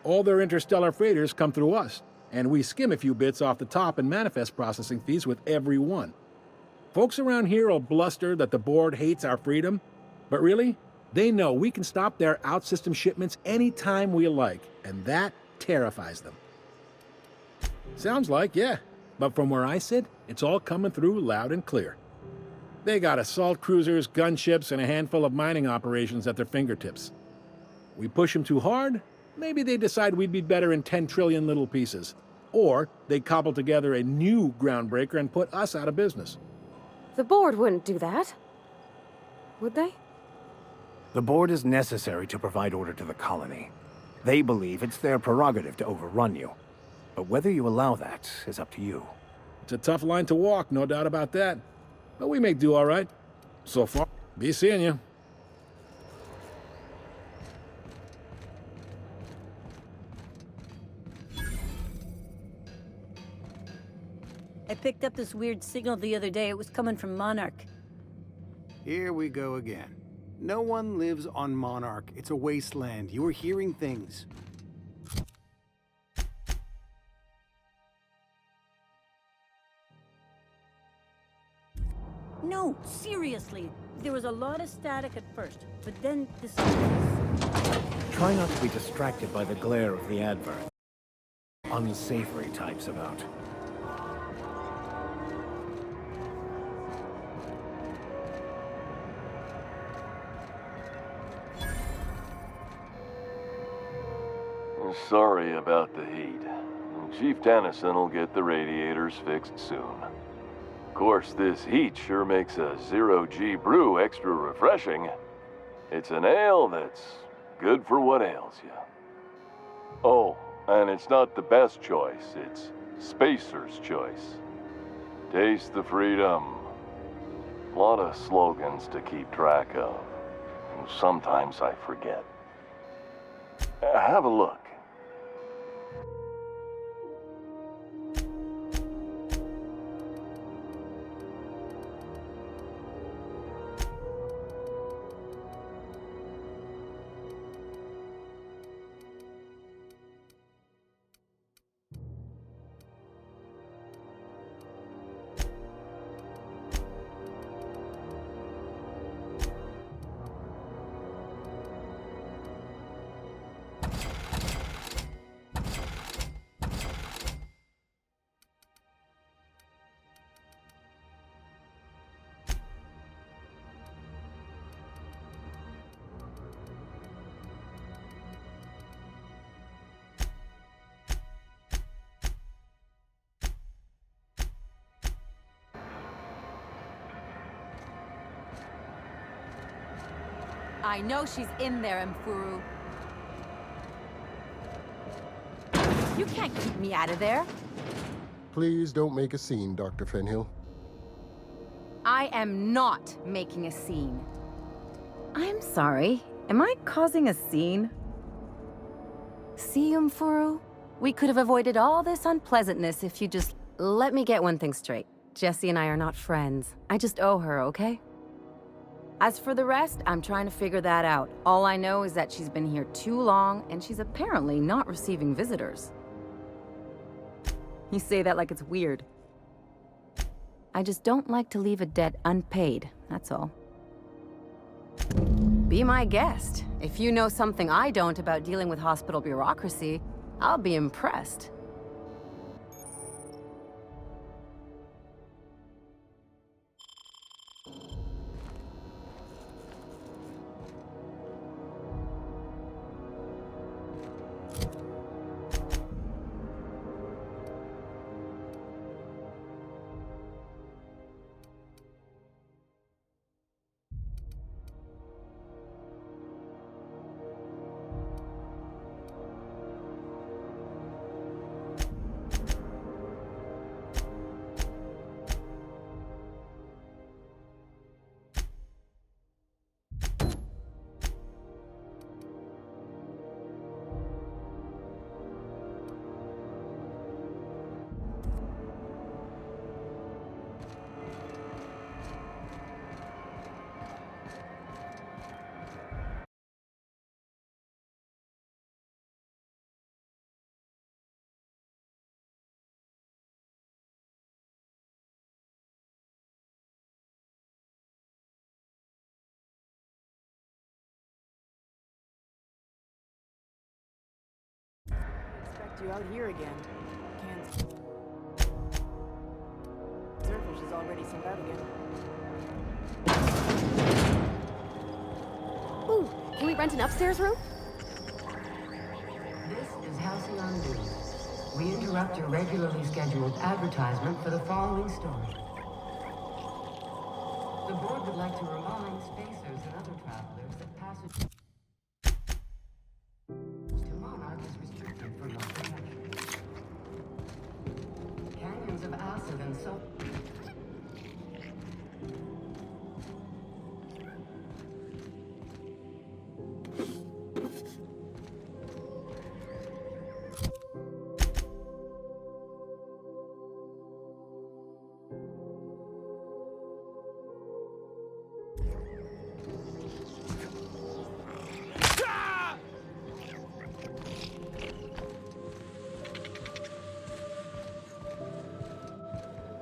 All their interstellar freighters come through us, and we skim a few bits off the top in manifest processing fees with every one. Folks around here will bluster that the board hates our freedom, but really, they know we can stop their out-system shipments anytime we like, and that terrifies them. Sounds like, yeah, but from where I sit, it's all coming through loud and clear. They got assault cruisers, gunships, and a handful of mining operations at their fingertips. We push them too hard, maybe they decide we'd be better in 10 trillion little pieces. Or they cobble together a new Groundbreaker and put us out of business. The board wouldn't do that. Would they? The board is necessary to provide order to the colony. They believe it's their prerogative to overrun you. But whether you allow that is up to you. It's a tough line to walk, no doubt about that. But we make do all right. So far, be seeing you. I picked up this weird signal the other day. It was coming from Monarch. Here we go again. No one lives on Monarch. It's a wasteland. You're hearing things. No, seriously. There was a lot of static at first, but then the Try not to be distracted by the glare of the advert. Unsavory types about. Sorry about the heat. Chief Tennyson will get the radiators fixed soon. Of course, this heat sure makes a zero-G brew extra refreshing. It's an ale that's good for what ails you. Oh, and it's not the best choice, it's Spacer's choice. Taste the freedom. A lot of slogans to keep track of. Sometimes I forget. Have a look. I know she's in there, Mfuru. You can't keep me out of there. Please don't make a scene, Dr. Fenhill. I am not making a scene. I'm sorry. Am I causing a scene? See, Mfuru? We could have avoided all this unpleasantness if you just... Let me get one thing straight. Jessie and I are not friends. I just owe her, okay? As for the rest, I'm trying to figure that out. All I know is that she's been here too long, and she's apparently not receiving visitors. You say that like it's weird. I just don't like to leave a debt unpaid, that's all. Be my guest. If you know something I don't about dealing with hospital bureaucracy, I'll be impressed. You out here again. Can't. Zerfish is already sent out again. Ooh, can we rent an upstairs room? This is Halcyon News. We interrupt your regularly scheduled advertisement for the following story. The board would like to remind spacers and other travelers that passage to Monarch is restricted for your protection. Canyons of acid and salt.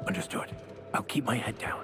Understood. I'll keep my head down.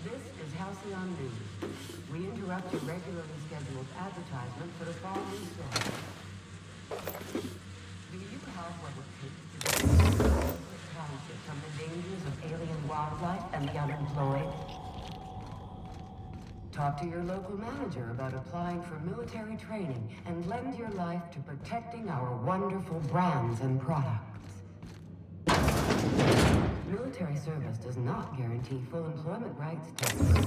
This is Halcyon News. We interrupt your regularly scheduled advertisement for the following story. Do you have what it takes to protect the township from the dangers of alien wildlife and the unemployed? Talk to your local manager about applying for military training and lend your life to protecting our wonderful brands and products. Military service does not guarantee full employment rights,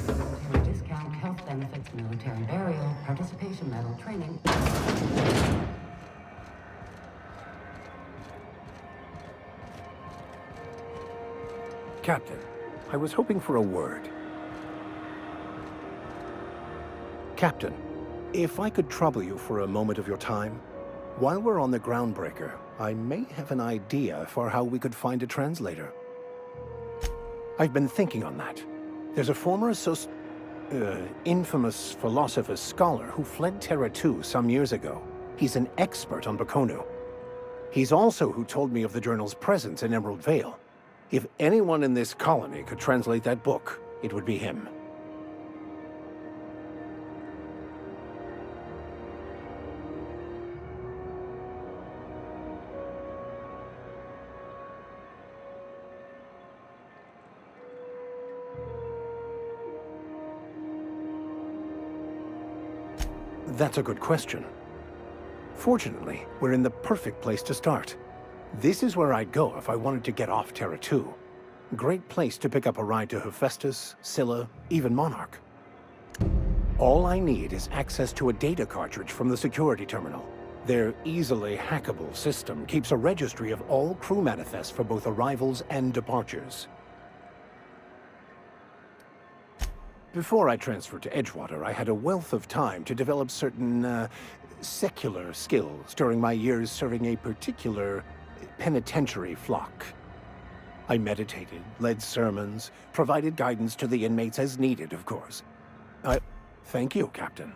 military discount, health benefits, military burial, participation medal, training. Captain, I was hoping for a word. Captain, if I could trouble you for a moment of your time, while we're on the Groundbreaker, I may have an idea for how we could find a translator. I've been thinking on that. There's a former infamous philosopher scholar who fled Terra 2 some years ago. He's an expert on Baconu. He's also who told me of the journal's presence in Emerald Vale. If anyone in this colony could translate that book, it would be him. That's a good question. Fortunately, we're in the perfect place to start. This is where I'd go if I wanted to get off Terra 2. Great place to pick up a ride to Hephaestus, Scylla, even Monarch. All I need is access to a data cartridge from the security terminal. Their easily hackable system keeps a registry of all crew manifests for both arrivals and departures. Before I transferred to Edgewater, I had a wealth of time to develop certain, secular skills during my years serving a particular penitentiary flock. I meditated, led sermons, provided guidance to the inmates as needed, of course. Thank you, Captain.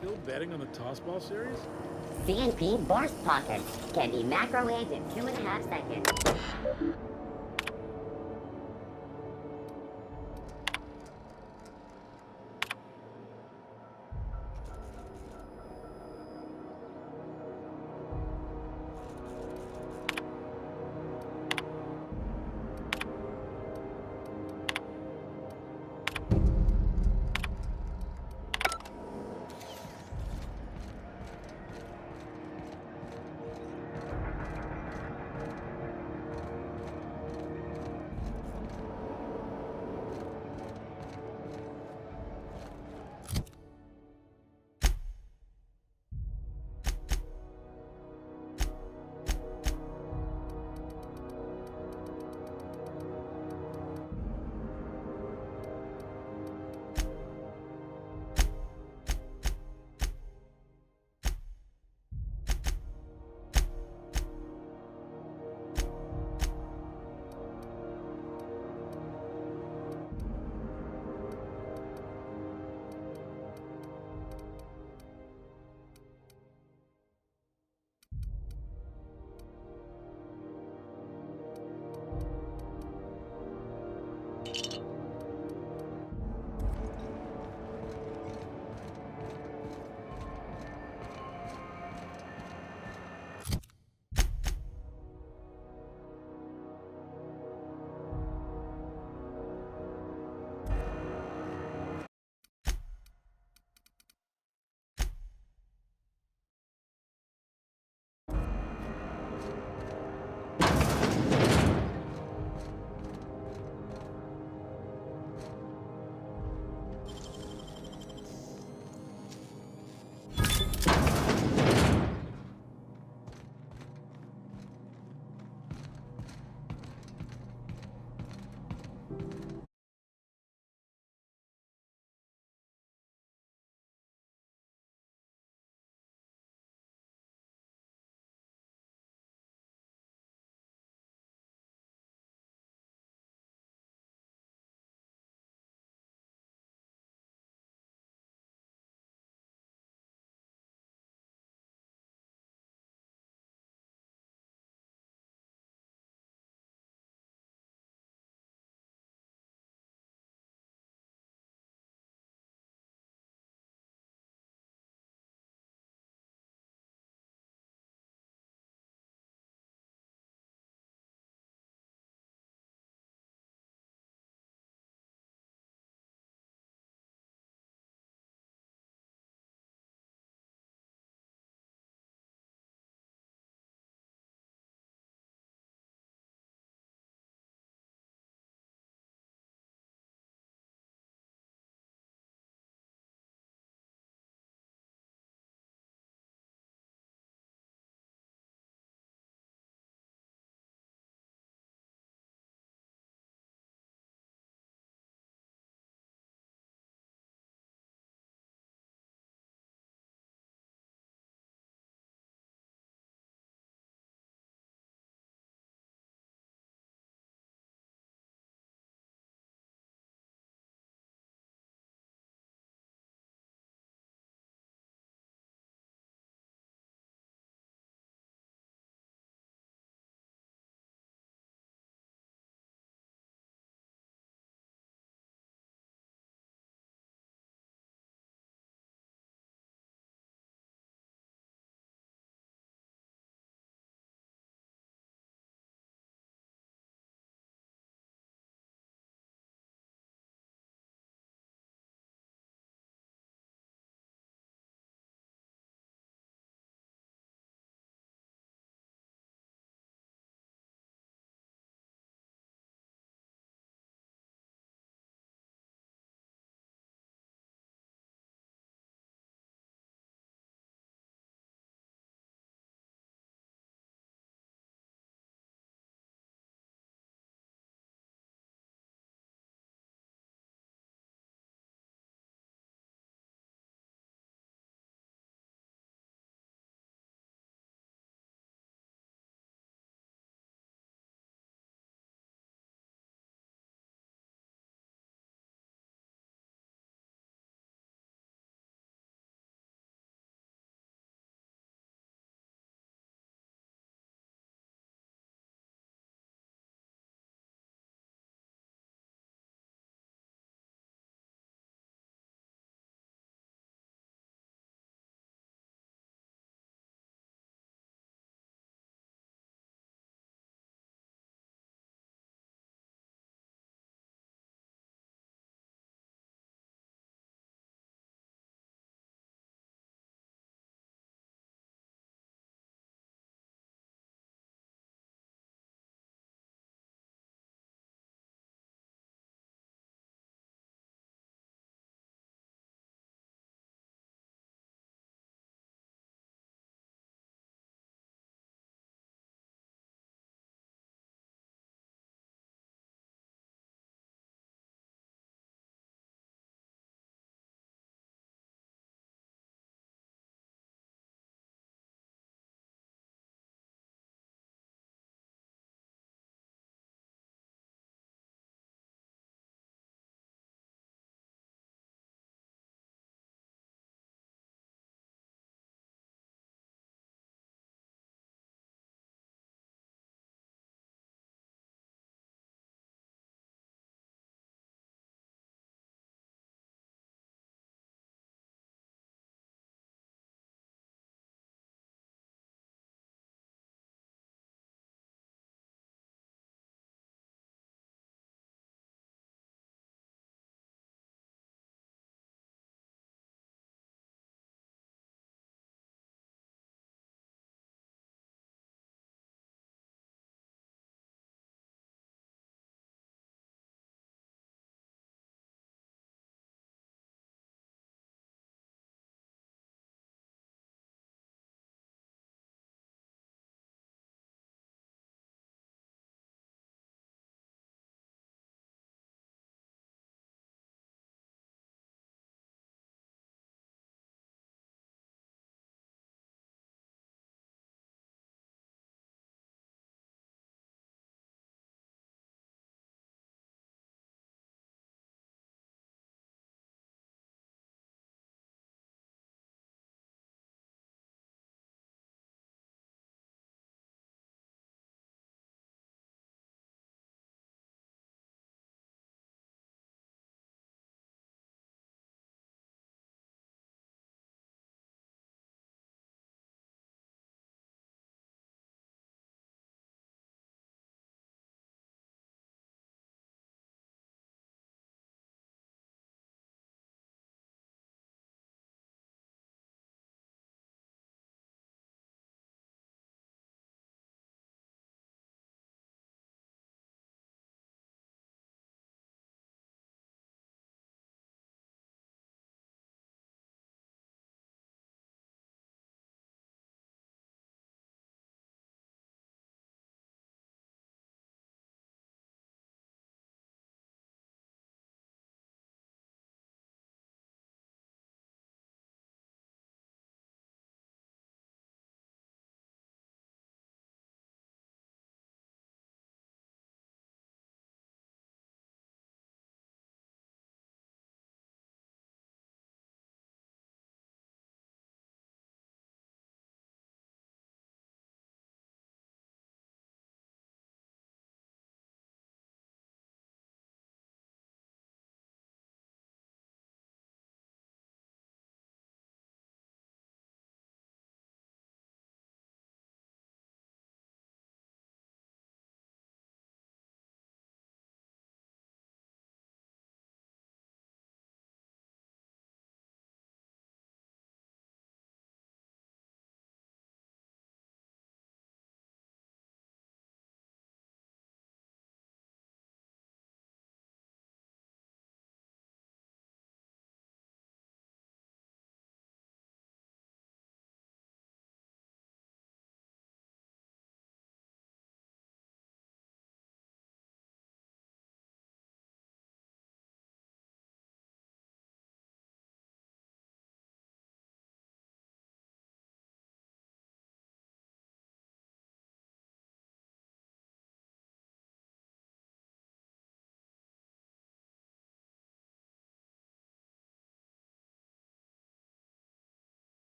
Still betting on the Tossball series? CNP Burst Pockets can be macrowaved in 2.5 seconds.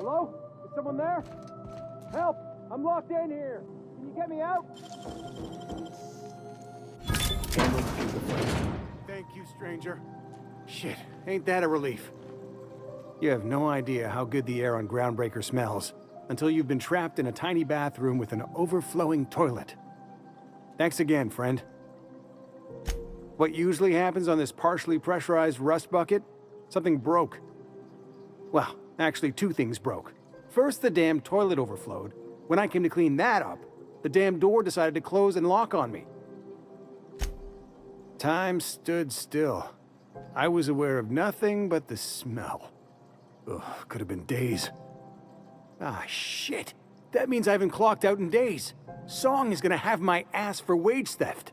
Hello? Is someone there? Help! I'm locked in here! Can you get me out? Thank you, stranger. Shit, ain't that a relief? You have no idea how good the air on Groundbreaker smells until you've been trapped in a tiny bathroom with an overflowing toilet. Thanks again, friend. What usually happens on this partially pressurized rust bucket? Something broke. Well, actually 2 things broke. First, the damn toilet overflowed. When I came to clean that up, the damn door decided to close and lock on me. Time stood still. I was aware of nothing but the smell. Ugh, could have been days. Ah, shit. That means I haven't clocked out in days. Song is gonna have my ass for wage theft.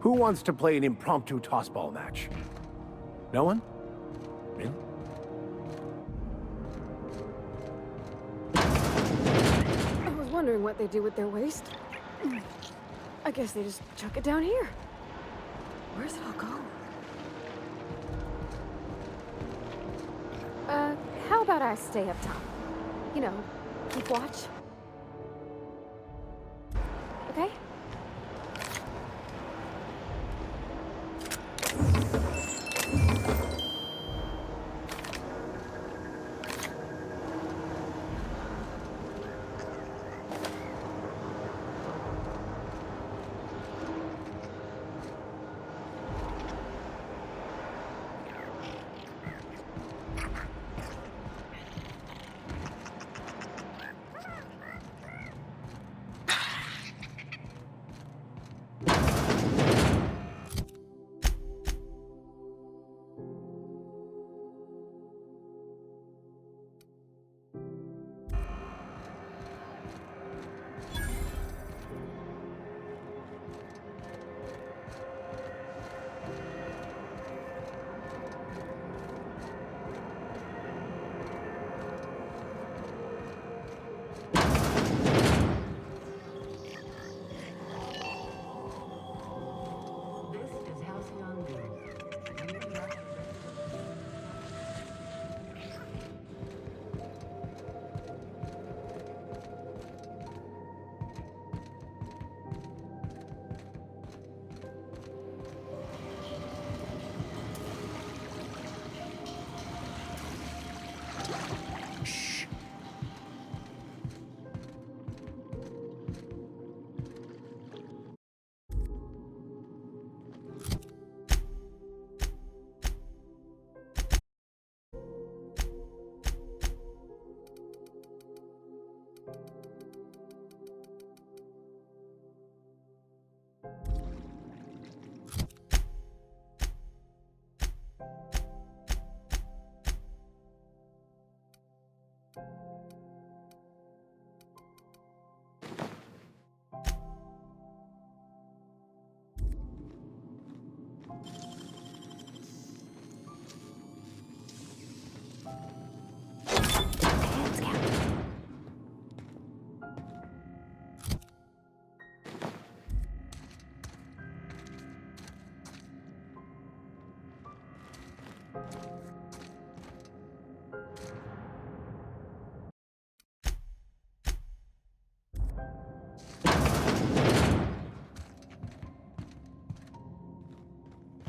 Who wants to play an impromptu tossball match? No one? Really? I was wondering what they do with their waste. I guess they just chuck it down here. Where's it all go? How about I stay up top? You know, keep watch. Okay?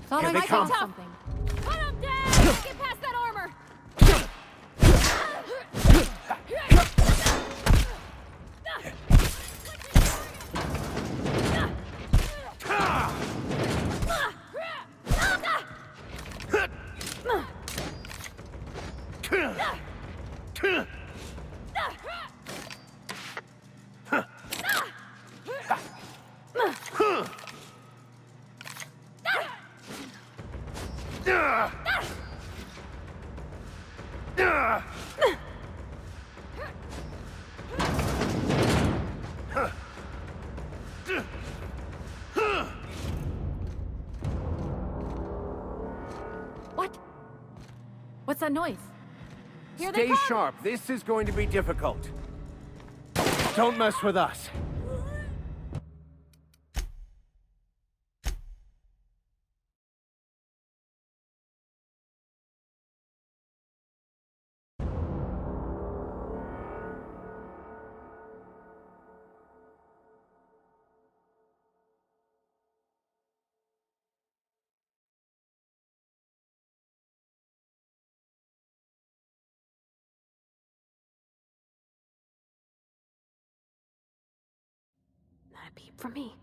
Thought Here I they might come. have something. Cut him down! Get past that armor! What? What's that noise? Here they Stay come! sharp. This is going to be difficult. Don't mess with us. Not a peep from me.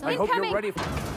I hope you're ready for...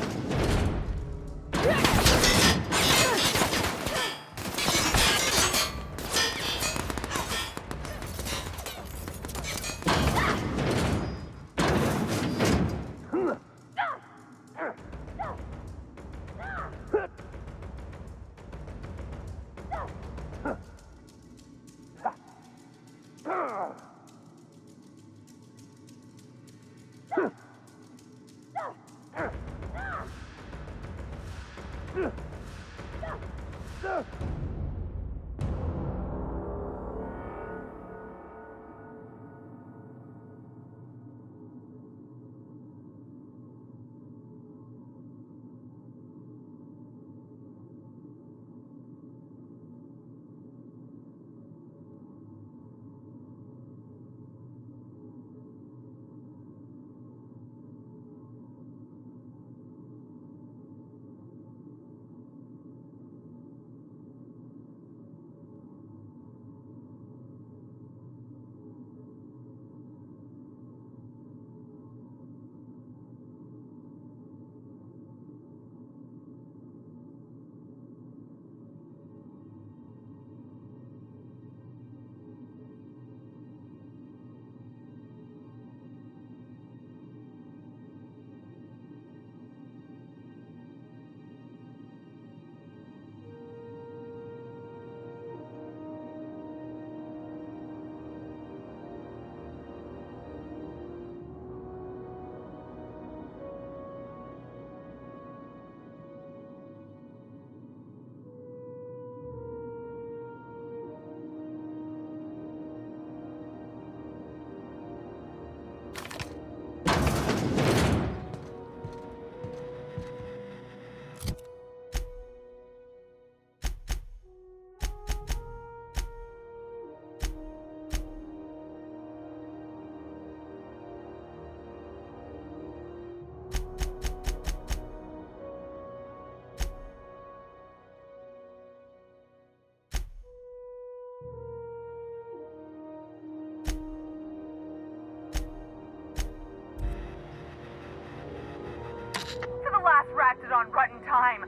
Ratchet on rotten time.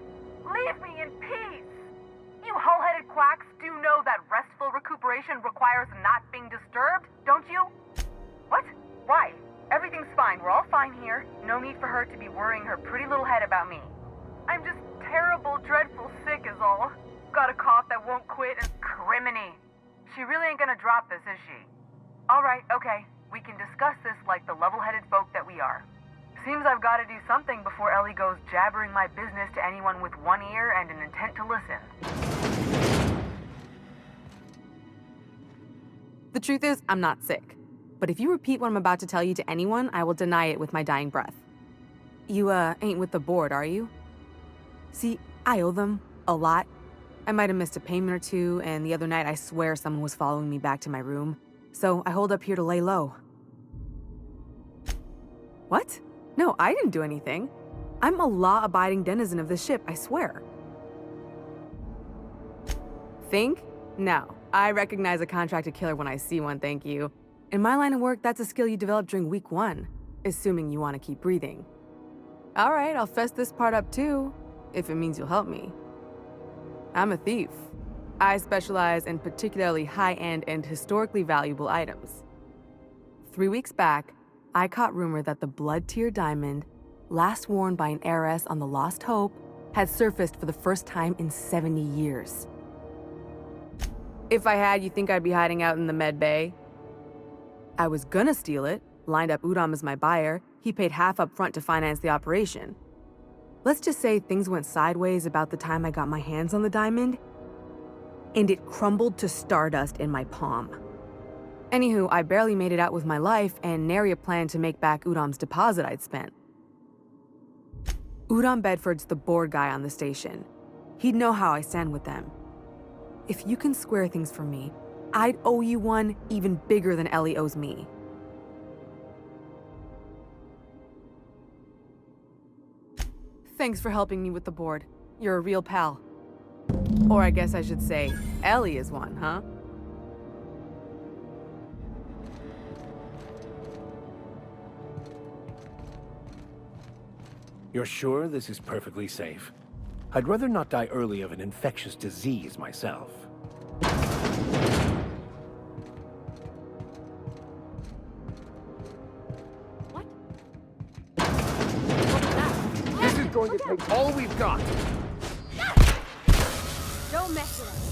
Leave me in peace. You hull-headed quacks do know that restful recuperation requires not being disturbed, don't you? What? Why? Everything's fine. We're all fine here. No need for her to be worrying her pretty little head about me. I'm just terrible, dreadful sick is all. Got a cough that won't quit and criminy. She really ain't gonna drop this, is she? Alright, okay. We can discuss this like the level-headed folk that we are. Seems I've got to do something before Ellie goes jabbering my business to anyone with one ear and an intent to listen. The truth is, I'm not sick. But if you repeat what I'm about to tell you to anyone, I will deny it with my dying breath. You, ain't with the board, are you? See, I owe them a lot. I might have missed a payment or two, and the other night I swear someone was following me back to my room. So I hold up here to lay low. What? No, I didn't do anything. I'm a law-abiding denizen of this ship, I swear. Think? No. I recognize a contracted killer when I see one, thank you. In my line of work, that's a skill you develop during week 1, assuming you want to keep breathing. All right, I'll fess this part up too, if it means you'll help me. I'm a thief. I specialize in particularly high-end and historically valuable items. 3 weeks back, I caught rumor that the Blood Tier diamond, last worn by an heiress on the Lost Hope, had surfaced for the first time in 70 years. If I had, you think I'd be hiding out in the med bay? I was gonna steal it, lined up Udom as my buyer. He paid half up front to finance the operation. Let's just say things went sideways about the time I got my hands on the diamond, and it crumbled to stardust in my palm. Anywho, I barely made it out with my life, and nary a plan to make back Udom's deposit I'd spent. Udom Bedford's the board guy on the station. He'd know how I stand with them. If you can square things for me, I'd owe you one even bigger than Ellie owes me. Thanks for helping me with the board. You're a real pal. Or I guess I should say, Ellie is one, huh? You're sure this is perfectly safe? I'd rather not die early of an infectious disease myself. This is going to take all we've got. Don't mess with us.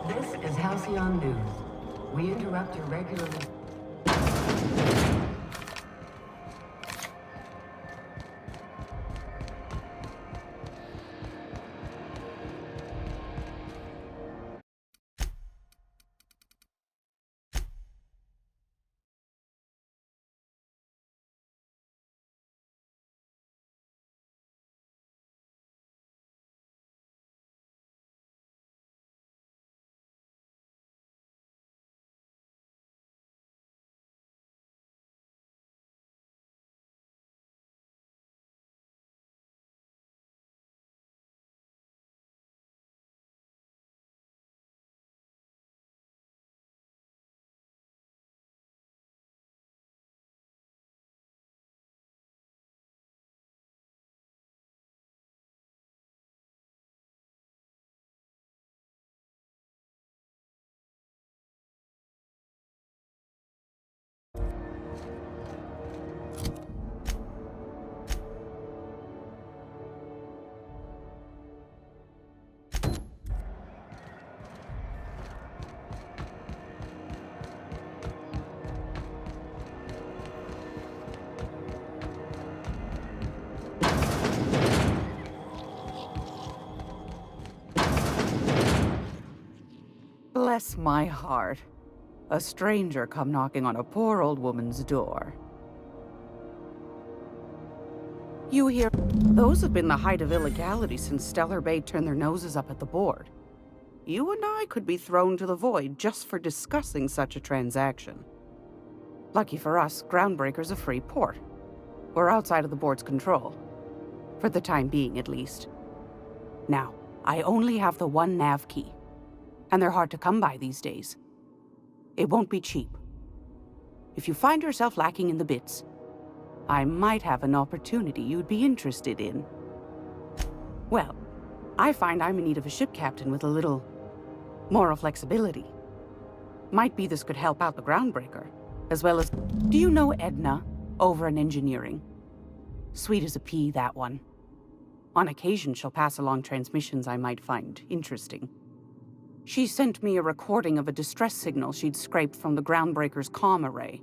This is Halcyon News. We interrupt your regular... Bless my heart. A stranger come knocking on a poor old woman's door. You hear? Those have been the height of illegality since Stellar Bay turned their noses up at the board. You and I could be thrown to the void just for discussing such a transaction. Lucky for us, Groundbreaker's a free port. We're outside of the board's control. For the time being, at least. Now, I only have the one nav key. And they're hard to come by these days. It won't be cheap. If you find yourself lacking in the bits, I might have an opportunity you'd be interested in. Well, I find I'm in need of a ship captain with a little moral flexibility. Might be this could help out the Groundbreaker, as well as... Do you know Edna, over in engineering? Sweet as a pea, that one. On occasion, she'll pass along transmissions I might find interesting. She sent me a recording of a distress signal she'd scraped from the Groundbreaker's comm array.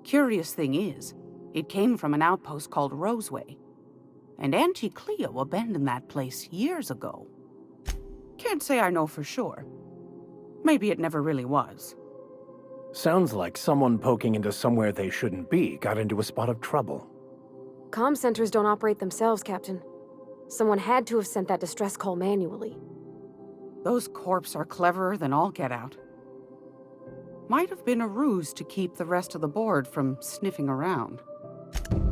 Curious thing is, it came from an outpost called Roseway. And Auntie Cleo abandoned that place years ago. Can't say I know for sure. Maybe it never really was. Sounds like someone poking into somewhere they shouldn't be got into a spot of trouble. Comm centers don't operate themselves, Captain. Someone had to have sent that distress call manually. Those corps are cleverer than all get out. Might have been a ruse to keep the rest of the board from sniffing around.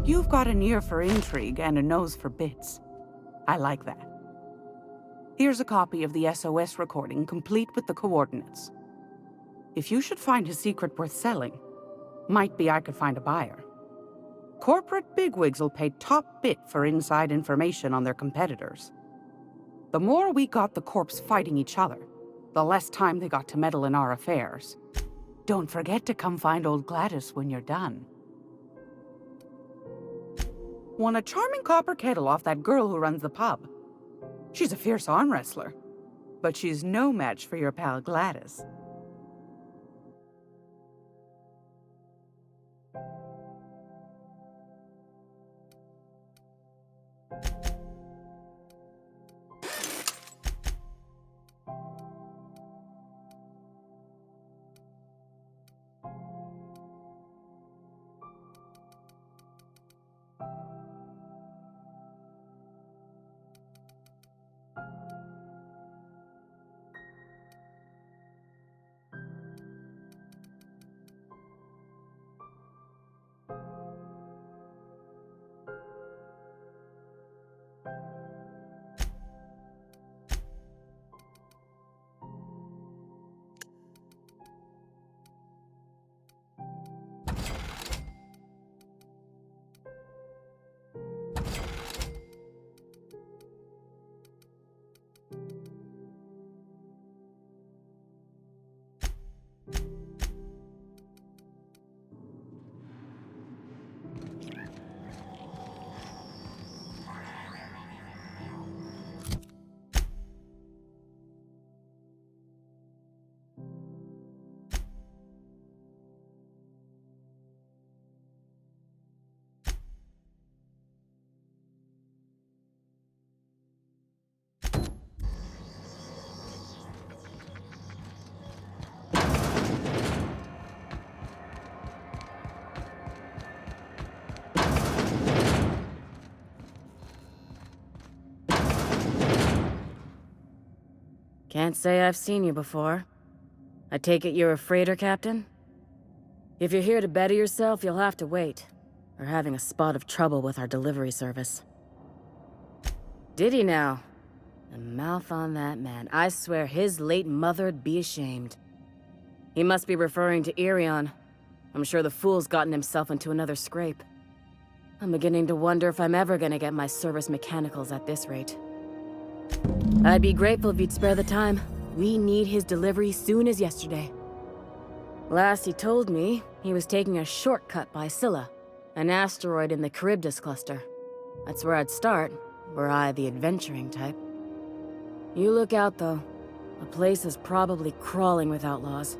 You've got an ear for intrigue and a nose for bits. I like that. Here's a copy of the SOS recording, complete with the coordinates. If you should find a secret worth selling, might be I could find a buyer. Corporate bigwigs will pay top bit for inside information on their competitors. The more we got the corps fighting each other, the less time they got to meddle in our affairs. Don't forget to come find old Gladys when you're done. Won a charming copper kettle off that girl who runs the pub. She's a fierce arm wrestler, but she's no match for your pal Gladys. Can't say I've seen you before. I take it you're a freighter captain? If you're here to better yourself, you'll have to wait. We're having a spot of trouble with our delivery service. Did he now? The mouth on that man. I swear his late mother'd be ashamed. He must be referring to Irion. I'm sure the fool's gotten himself into another scrape. I'm beginning to wonder if I'm ever gonna get my service mechanicals at this rate. I'd be grateful if you'd spare the time. We need his delivery soon as yesterday. Last he told me, he was taking a shortcut by Scylla, an asteroid in the Charybdis cluster. That's where I'd start, were I the adventuring type. You look out, though. The place is probably crawling with outlaws.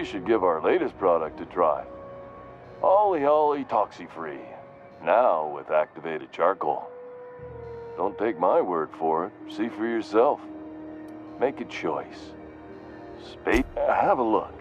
you should give our latest product a try. Ollie Ollie Toxi-Free. Now with activated charcoal. Don't take my word for it. See for yourself. Make a choice. Have a look.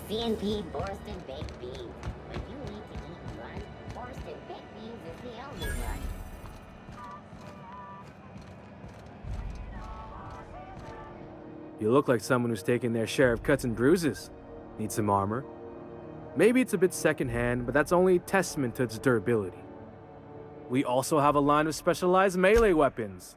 CNP Borston Baked Beans. When you need to eat and run, Borston Baked Beans is the only one. You look like someone who's taken their share of cuts and bruises. Need some armor? Maybe it's a bit secondhand, but that's only a testament to its durability. We also have a line of specialized melee weapons.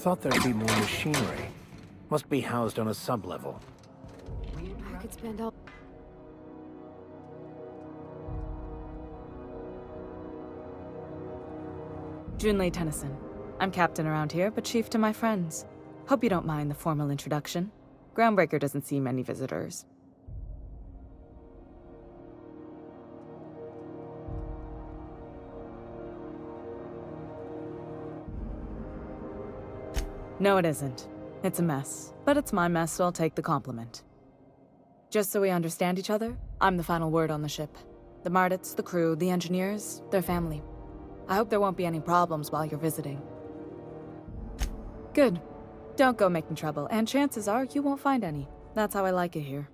Thought there'd be more machinery. Must be housed on a sub-level. I could spend all... Junlei Tennyson. I'm captain around here, but chief to my friends. Hope you don't mind the formal introduction. Groundbreaker doesn't see many visitors. No, it isn't. It's a mess. But it's my mess, so I'll take the compliment. Just so we understand each other, I'm the final word on the ship. The Mardits, the crew, the engineers, their family. I hope there won't be any problems while you're visiting. Good. Don't go making trouble, and chances are you won't find any. That's how I like it here.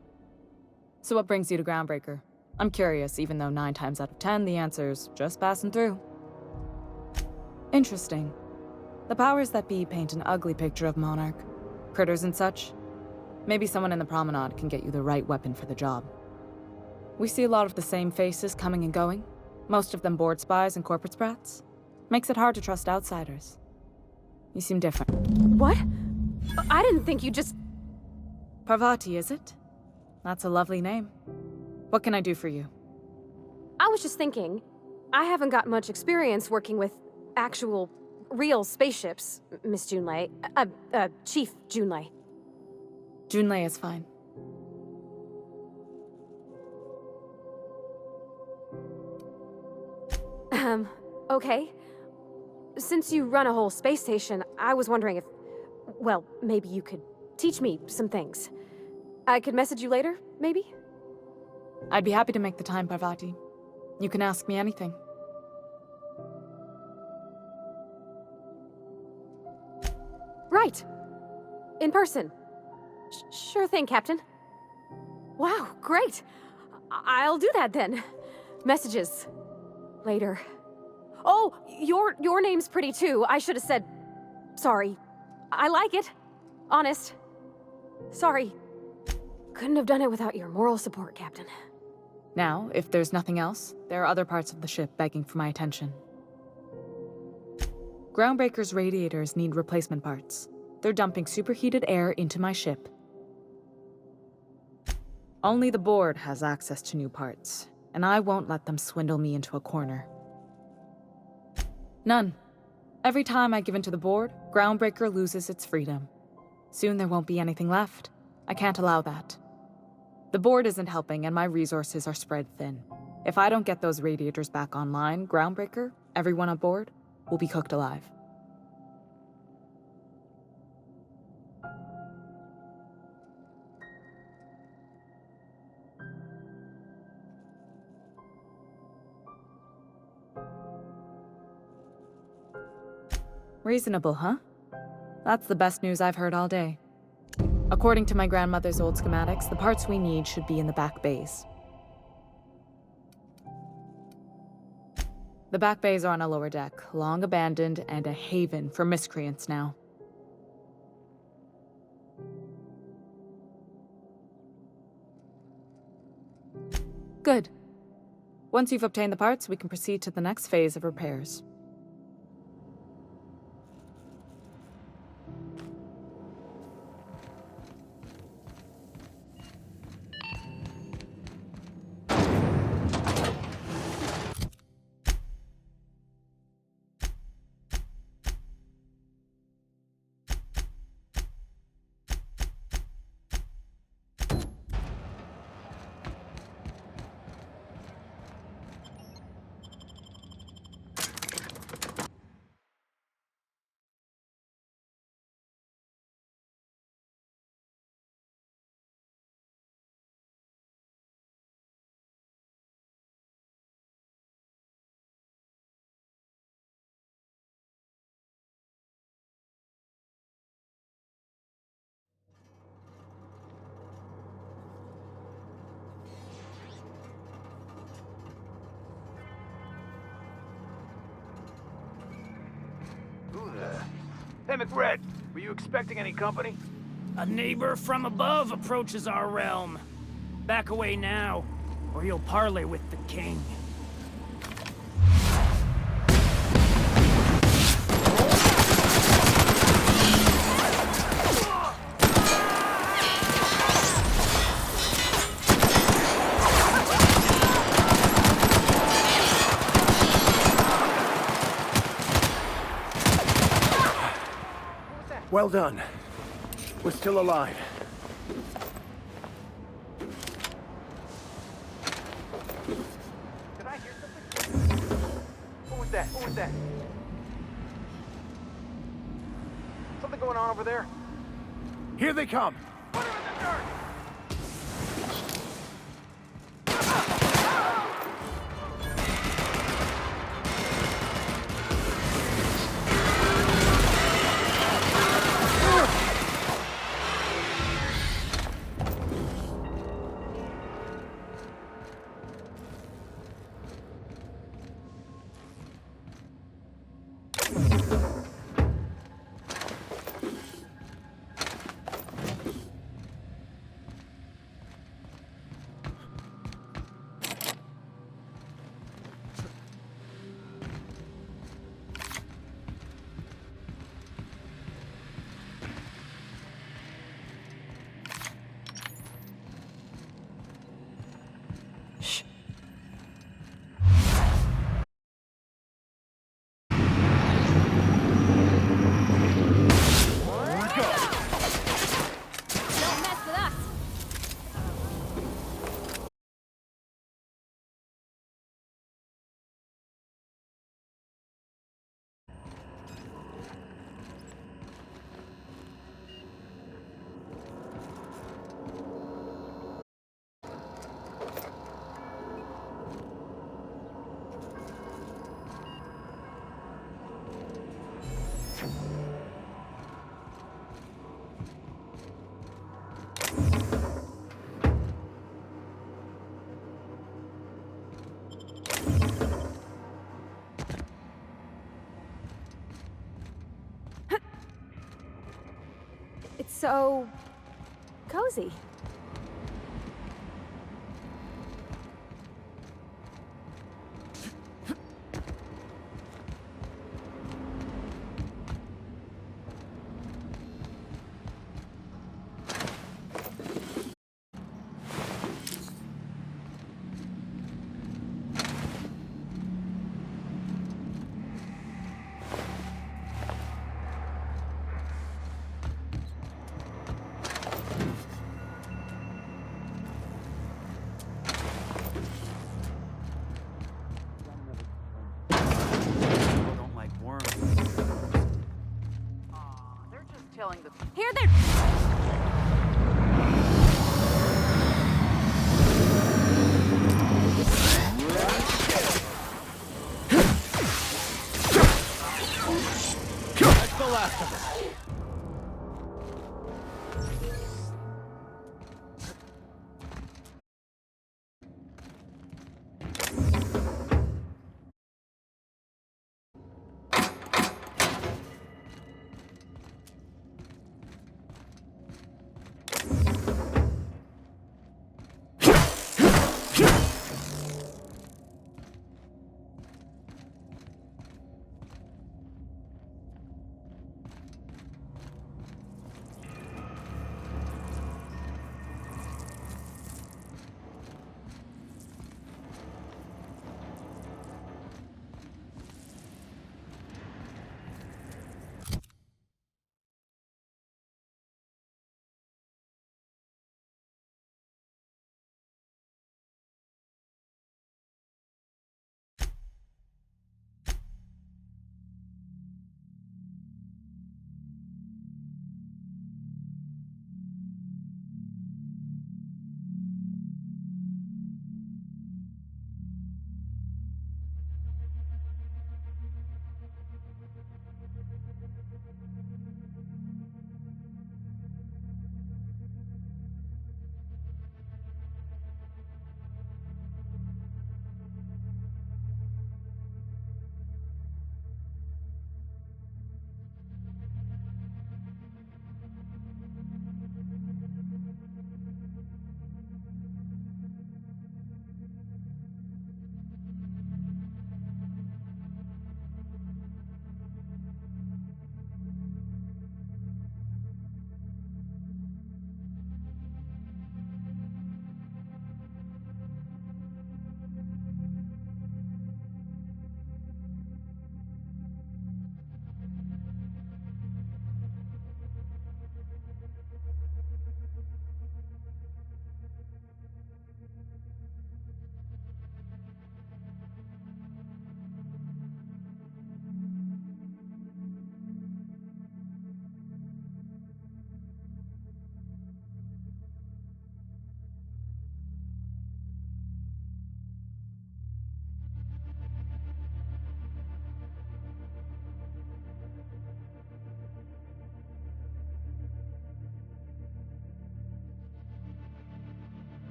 So what brings you to Groundbreaker? I'm curious, even though 9 times out of 10 the answer's just passing through. Interesting. The powers that be paint an ugly picture of Monarch. Critters and such. Maybe someone in the promenade can get you the right weapon for the job. We see a lot of the same faces coming and going. Most of them board spies and corporate sprats. Makes it hard to trust outsiders. You seem different. What? I didn't think you just... Parvati, is it? That's a lovely name. What can I do for you? I was just thinking, I haven't got much experience working with actual, real spaceships, Miss Junlei. Chief Junlei. Junlei is fine. Okay. Since you run a whole space station, I was wondering if... Well, maybe you could teach me some things. I could message you later, maybe? I'd be happy to make the time, Parvati. You can ask me anything. Right. In person. Sure thing, Captain. Wow, great. I'll do that then. Messages. Later. Oh, your name's pretty too. I should have said... Sorry. I like it. Honest. Sorry. Couldn't have done it without your moral support, Captain. Now, if there's nothing else, there are other parts of the ship begging for my attention. Groundbreaker's radiators need replacement parts. They're dumping superheated air into my ship. Only the board has access to new parts, and I won't let them swindle me into a corner. None. Every time I give in to the board, Groundbreaker loses its freedom. Soon there won't be anything left. I can't allow that. The board isn't helping, and my resources are spread thin. If I don't get those radiators back online, Groundbreaker, everyone on board, will be cooked alive. Reasonable, huh? That's the best news I've heard all day. According to my grandmother's old schematics, the parts we need should be in the back bays. The back bays are on a lower deck, long abandoned and a haven for miscreants now. Good. Once you've obtained the parts, we can proceed to the next phase of repairs. Hey, McRed, were you expecting any company? A neighbor from above approaches our realm. Back away now, or you'll parley with the king. Well done. We're still alive. Did I hear something? What was that? What was that? Something going on over there? Here they come. Put her in the dirt! It's so cozy. Telling the... Here they're... last of them.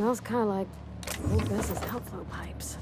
Smells kind of like old Bess's outflow pipes.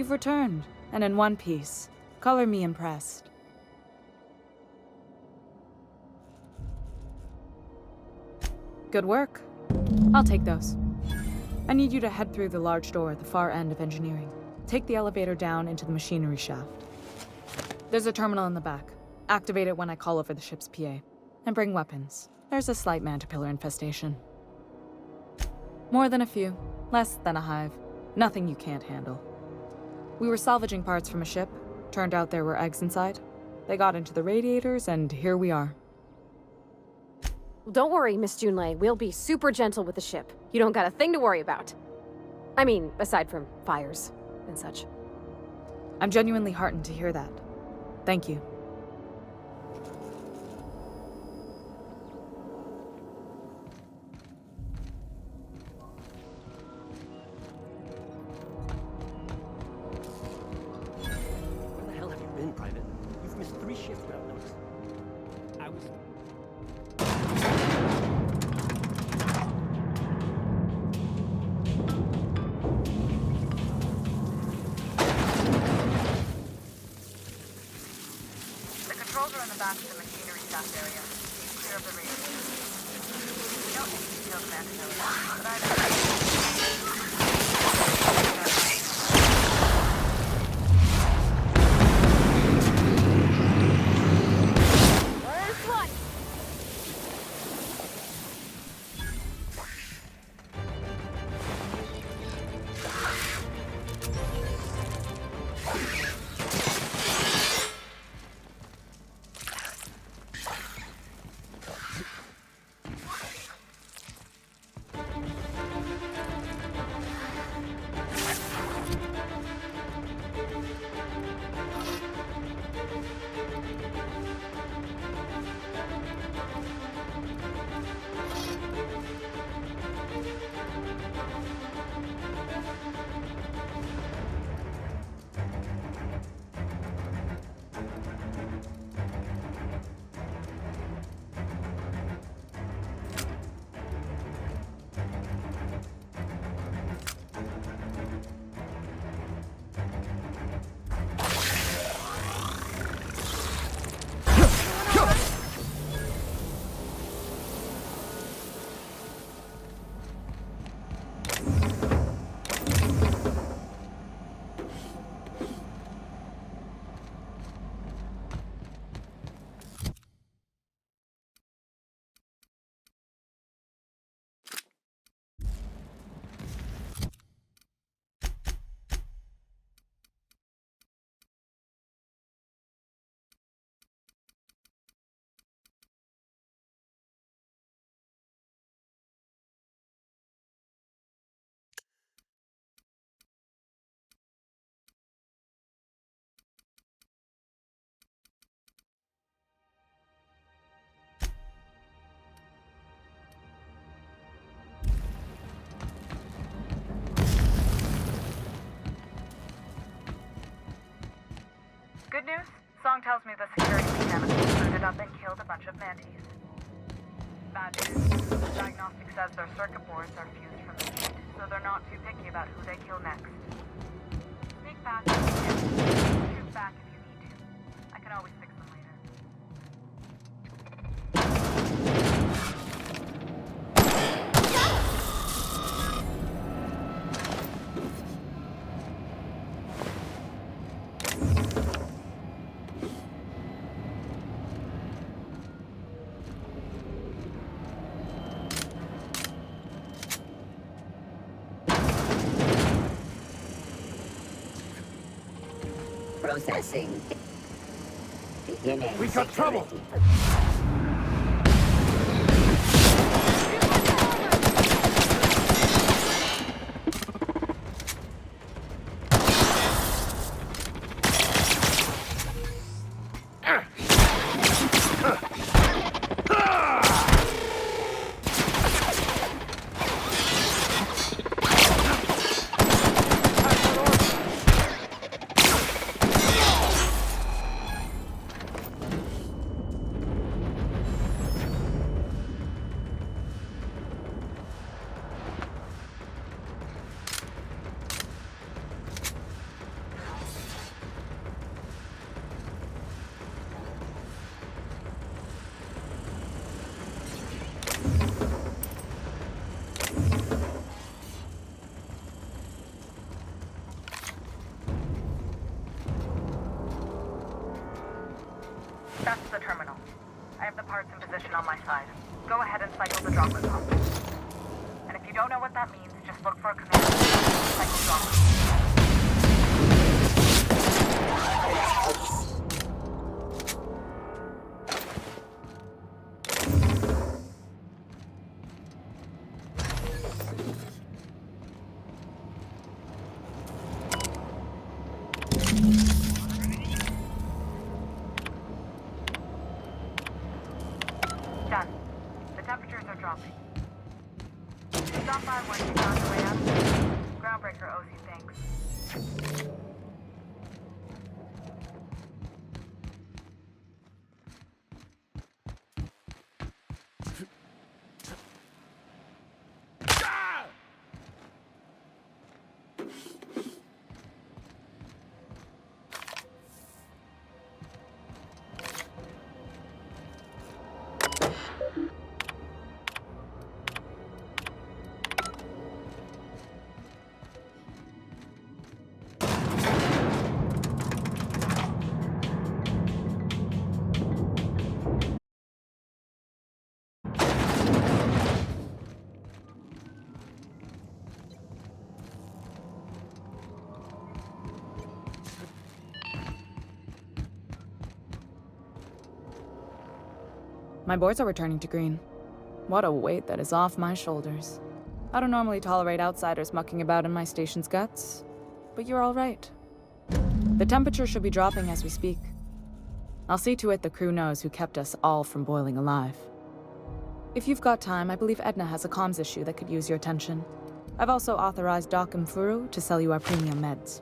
You've returned, and in one piece. Color me impressed. Good work. I'll take those. I need you to head through the large door at the far end of engineering. Take the elevator down into the machinery shaft. There's a terminal in the back. Activate it when I call over the ship's PA. And bring weapons. There's a slight mantipillar infestation. More than a few. Less than a hive. Nothing you can't handle. We were salvaging parts from a ship. Turned out there were eggs inside. They got into the radiators, and here we are. Don't worry, Miss Junlei. We'll be super gentle with the ship. You don't got a thing to worry about. I mean, aside from fires and such. I'm genuinely heartened to hear that. Thank you. Where the hell have you been, Private? You've missed 3 shifts without notice. I was... The controls are in the back of the machinery shaft area. Keep clear of the radiators. We don't need to kill the manticore, but First one! good news? Song tells me the security mechanical booted up and killed a bunch of mantis. Bad news. Diagnostic says their circuit boards are fused from the heat, so they're not too picky about who they kill next. Sneak past if you can. Shoot back if you need to. I can always fix them later. Processing. Beginning. We got trouble! That's the terminal. I have the parts in position on my side. Go ahead and cycle the droplet pump. And if you don't know what that means, just look for a command. Cycle droplet. Done. The temperatures are dropping. Stop by once you found your way up. Groundbreaker owes you thanks. My boards are returning to green. What a weight that is off my shoulders. I don't normally tolerate outsiders mucking about in my station's guts, but you're all right. The temperature should be dropping as we speak. I'll see to it the crew knows who kept us all from boiling alive. If you've got time, I believe Edna has a comms issue that could use your attention. I've also authorized Doc and Furu to sell you our premium meds.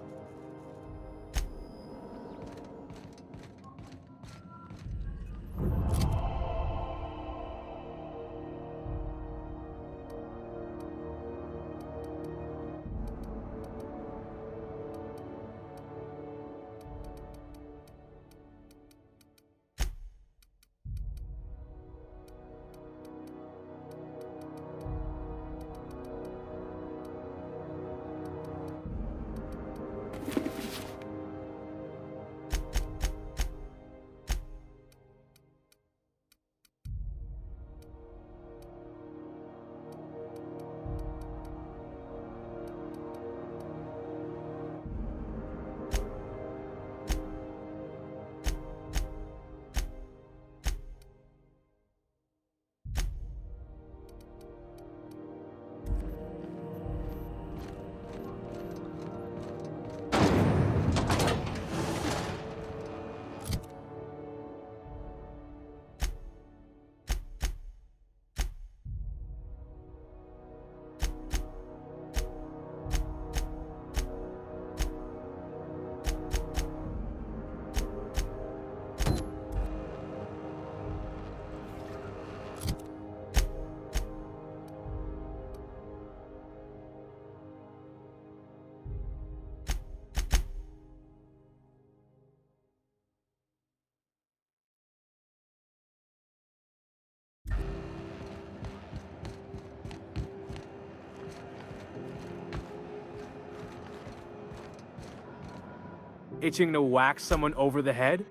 Itching to whack someone over the head?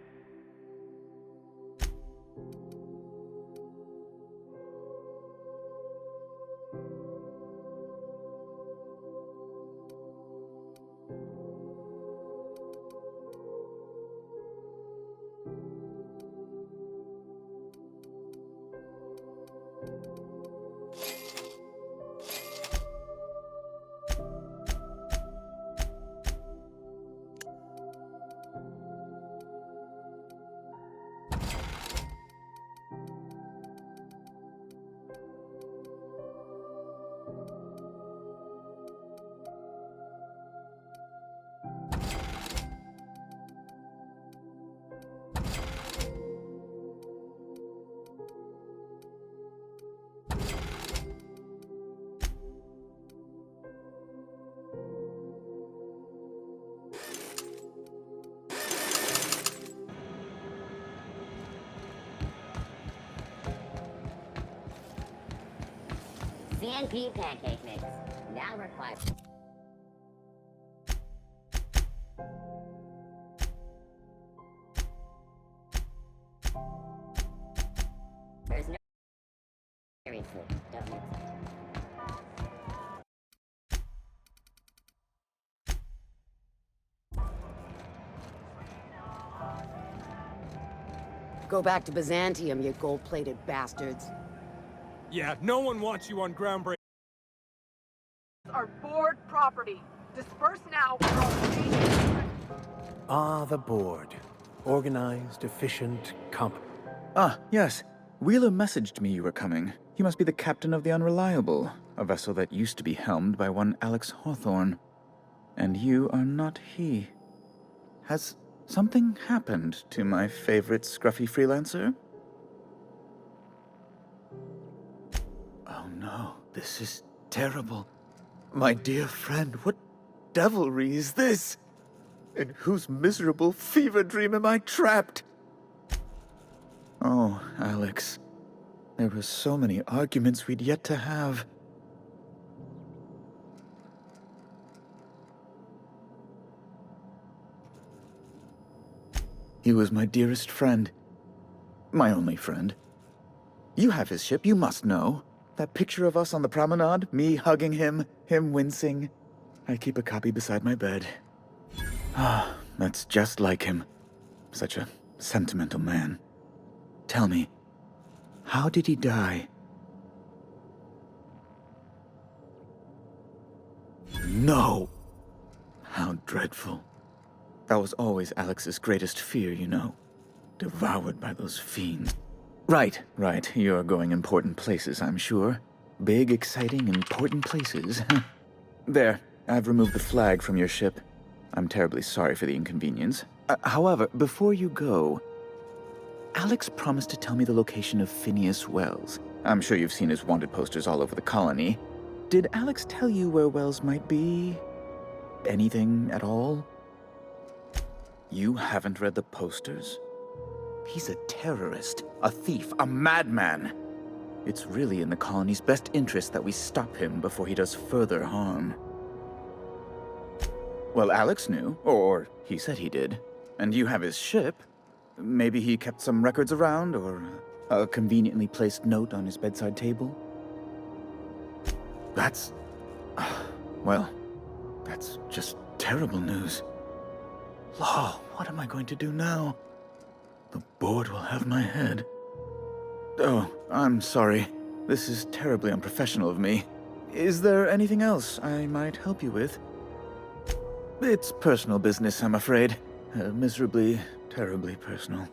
CNP pancake mix. Now required. Go back to Byzantium, you gold-plated bastards. Yeah, no one wants you on Groundbreaker. Are board property. Disperse now. Ah, the board. Organized, efficient, competent. Ah, yes. Wheeler messaged me you were coming. He must be the captain of the Unreliable, a vessel that used to be helmed by one Alex Hawthorne. And you are not he. Has something happened to my favorite scruffy freelancer? Oh no, this is terrible. My dear friend, what devilry is this? In whose miserable fever dream am I trapped? Oh, Alex. There were so many arguments we'd yet to have. He was my dearest friend. My only friend. You have his ship, you must know. That picture of us on the promenade, me hugging him, him wincing. I keep a copy beside my bed. Ah, that's just like him. Such a sentimental man. Tell me, how did he die? No! How dreadful. That was always Alex's greatest fear, you know. Devoured by those fiends. Right. You're going important places, I'm sure. Big, exciting, important places. There, I've removed the flag from your ship. I'm terribly sorry for the inconvenience. However, before you go, Alex promised to tell me the location of Phineas Wells. I'm sure you've seen his wanted posters all over the colony. Did Alex tell you where Wells might be? Anything at all? You haven't read the posters? He's a terrorist, a thief, a madman. It's really in the colony's best interest that we stop him before he does further harm. Well, Alex knew, or he said he did. And you have his ship. Maybe he kept some records around, or a conveniently placed note on his bedside table. That's... well, that's just terrible news. Law, what am I going to do now? The board will have my head. Oh, I'm sorry. This is terribly unprofessional of me. Is there anything else I might help you with? It's personal business, I'm afraid. Miserably, terribly personal.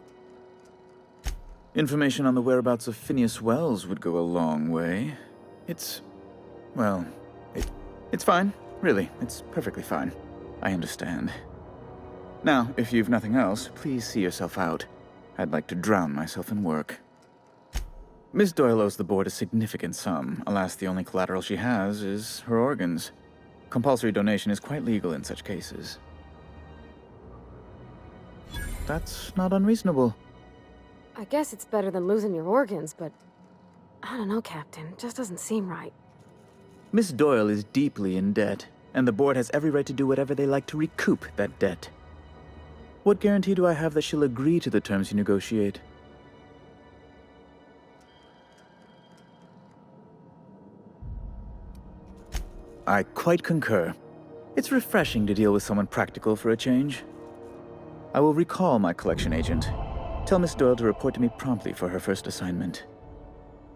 Information on the whereabouts of Phineas Wells would go a long way. It's... well, it's fine. Really, it's perfectly fine. I understand. Now, if you've nothing else, please see yourself out. I'd like to drown myself in work. Miss Doyle owes the board a significant sum. Alas, the only collateral she has is her organs. Compulsory donation is quite legal in such cases. That's not unreasonable. I guess it's better than losing your organs, but... I don't know, Captain. It just doesn't seem right. Miss Doyle is deeply in debt, and the board has every right to do whatever they like to recoup that debt. What guarantee do I have that she'll agree to the terms you negotiate? I quite concur. It's refreshing to deal with someone practical for a change. I will recall my collection agent. Tell Miss Doyle to report to me promptly for her first assignment.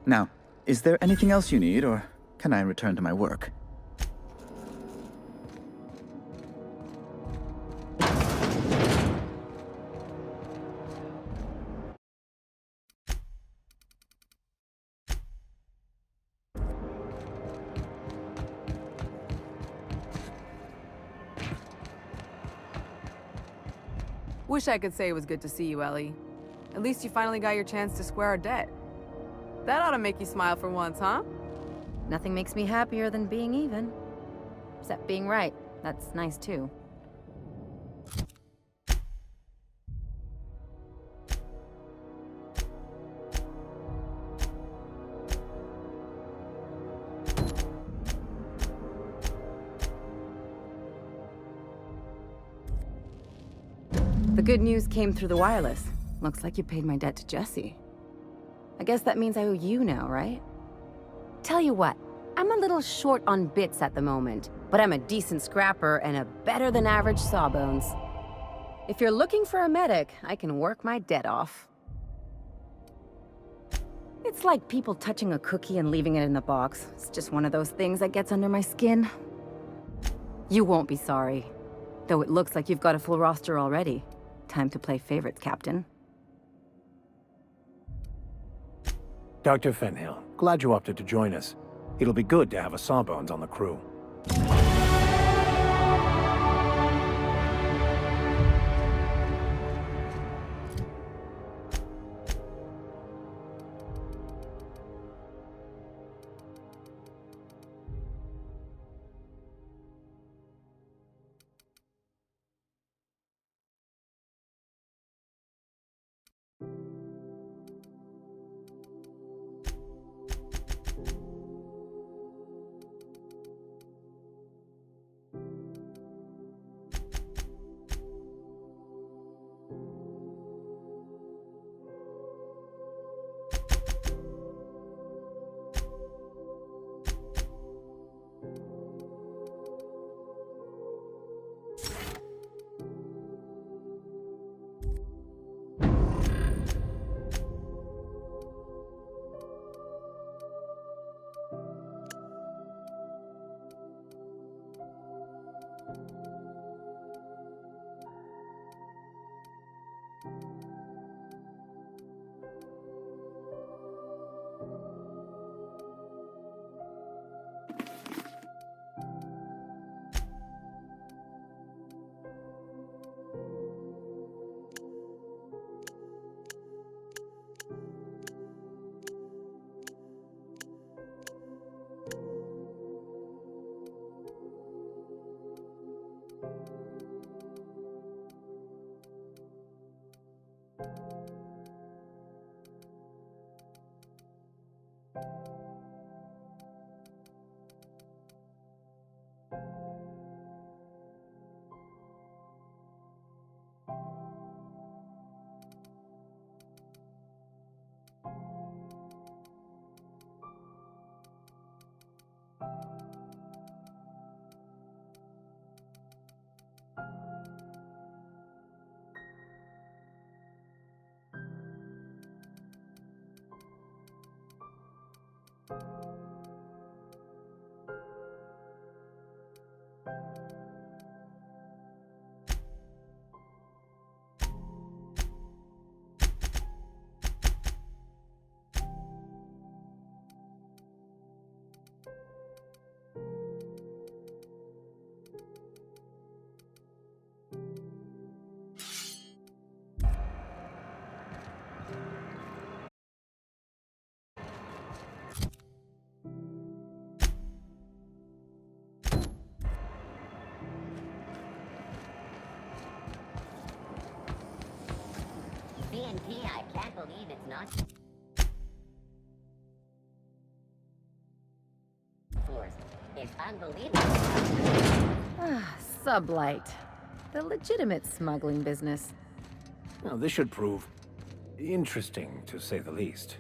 Now, is there anything else you need, or can I return to my work? Wish I could say it was good to see you, Ellie. At least you finally got your chance to square our debt. That ought to make you smile for once, huh? Nothing makes me happier than being even. Except being right. That's nice, too. The good news came through the wireless. Looks like you paid my debt to Jesse. I guess that means I owe you now, right? Tell you what, I'm a little short on bits at the moment, but I'm a decent scrapper and a better-than-average sawbones. If you're looking for a medic, I can work my debt off. It's like people touching a cookie and leaving it in the box. It's just one of those things that gets under my skin. You won't be sorry. Though it looks like you've got a full roster already. Time to play favorites, Captain. Dr. Fenhill, glad you opted to join us. It'll be good to have a Sawbones on the crew. BNP, I can't believe it's not... Force. It's unbelievable. Ah, Sublight. The legitimate smuggling business. Now, this should prove interesting, to say the least.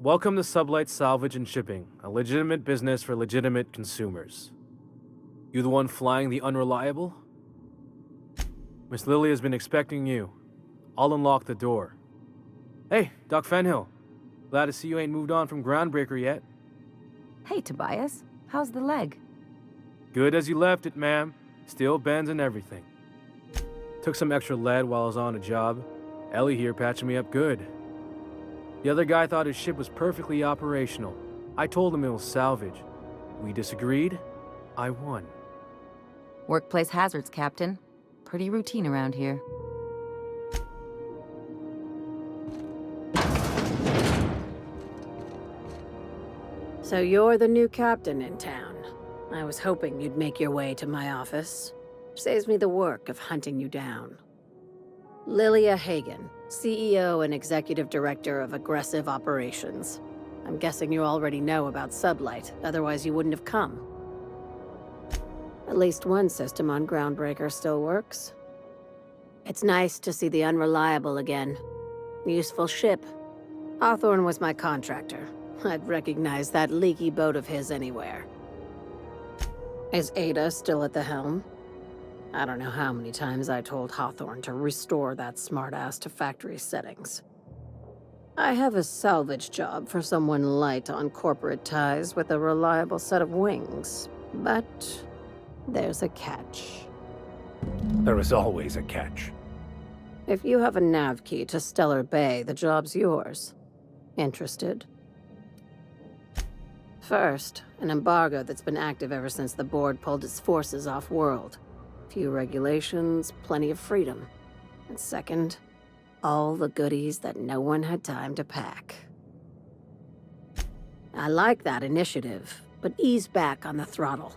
Welcome to Sublight Salvage and Shipping, a legitimate business for legitimate consumers. You the one flying the Unreliable? Miss Lily has been expecting you. I'll unlock the door. Hey, Doc Fenhill. Glad to see you ain't moved on from Groundbreaker yet. Hey, Tobias. How's the leg? Good as you left it, ma'am. Still bends and everything. Took some extra lead while I was on a job. Ellie here patching me up good. The other guy thought his ship was perfectly operational. I told him it was salvage. We disagreed. I won. Workplace hazards, Captain. Pretty routine around here. So you're the new captain in town. I was hoping you'd make your way to my office. Saves me the work of hunting you down. Lilia Hagen, CEO and Executive Director of Aggressive Operations. I'm guessing you already know about Sublight, otherwise you wouldn't have come. At least one system on Groundbreaker still works. It's nice to see the Unreliable again. Useful ship. Hawthorne was my contractor. I'd recognize that leaky boat of his anywhere. Is Ada still at the helm? I don't know how many times I told Hawthorne to restore that smartass to factory settings. I have a salvage job for someone light on corporate ties with a reliable set of wings, but there's a catch. There is always a catch. If you have a nav key to Stellar Bay, the job's yours. Interested? First, an embargo that's been active ever since the board pulled its forces off-world. Few regulations, plenty of freedom. And second, all the goodies that no one had time to pack. I like that initiative, but ease back on the throttle.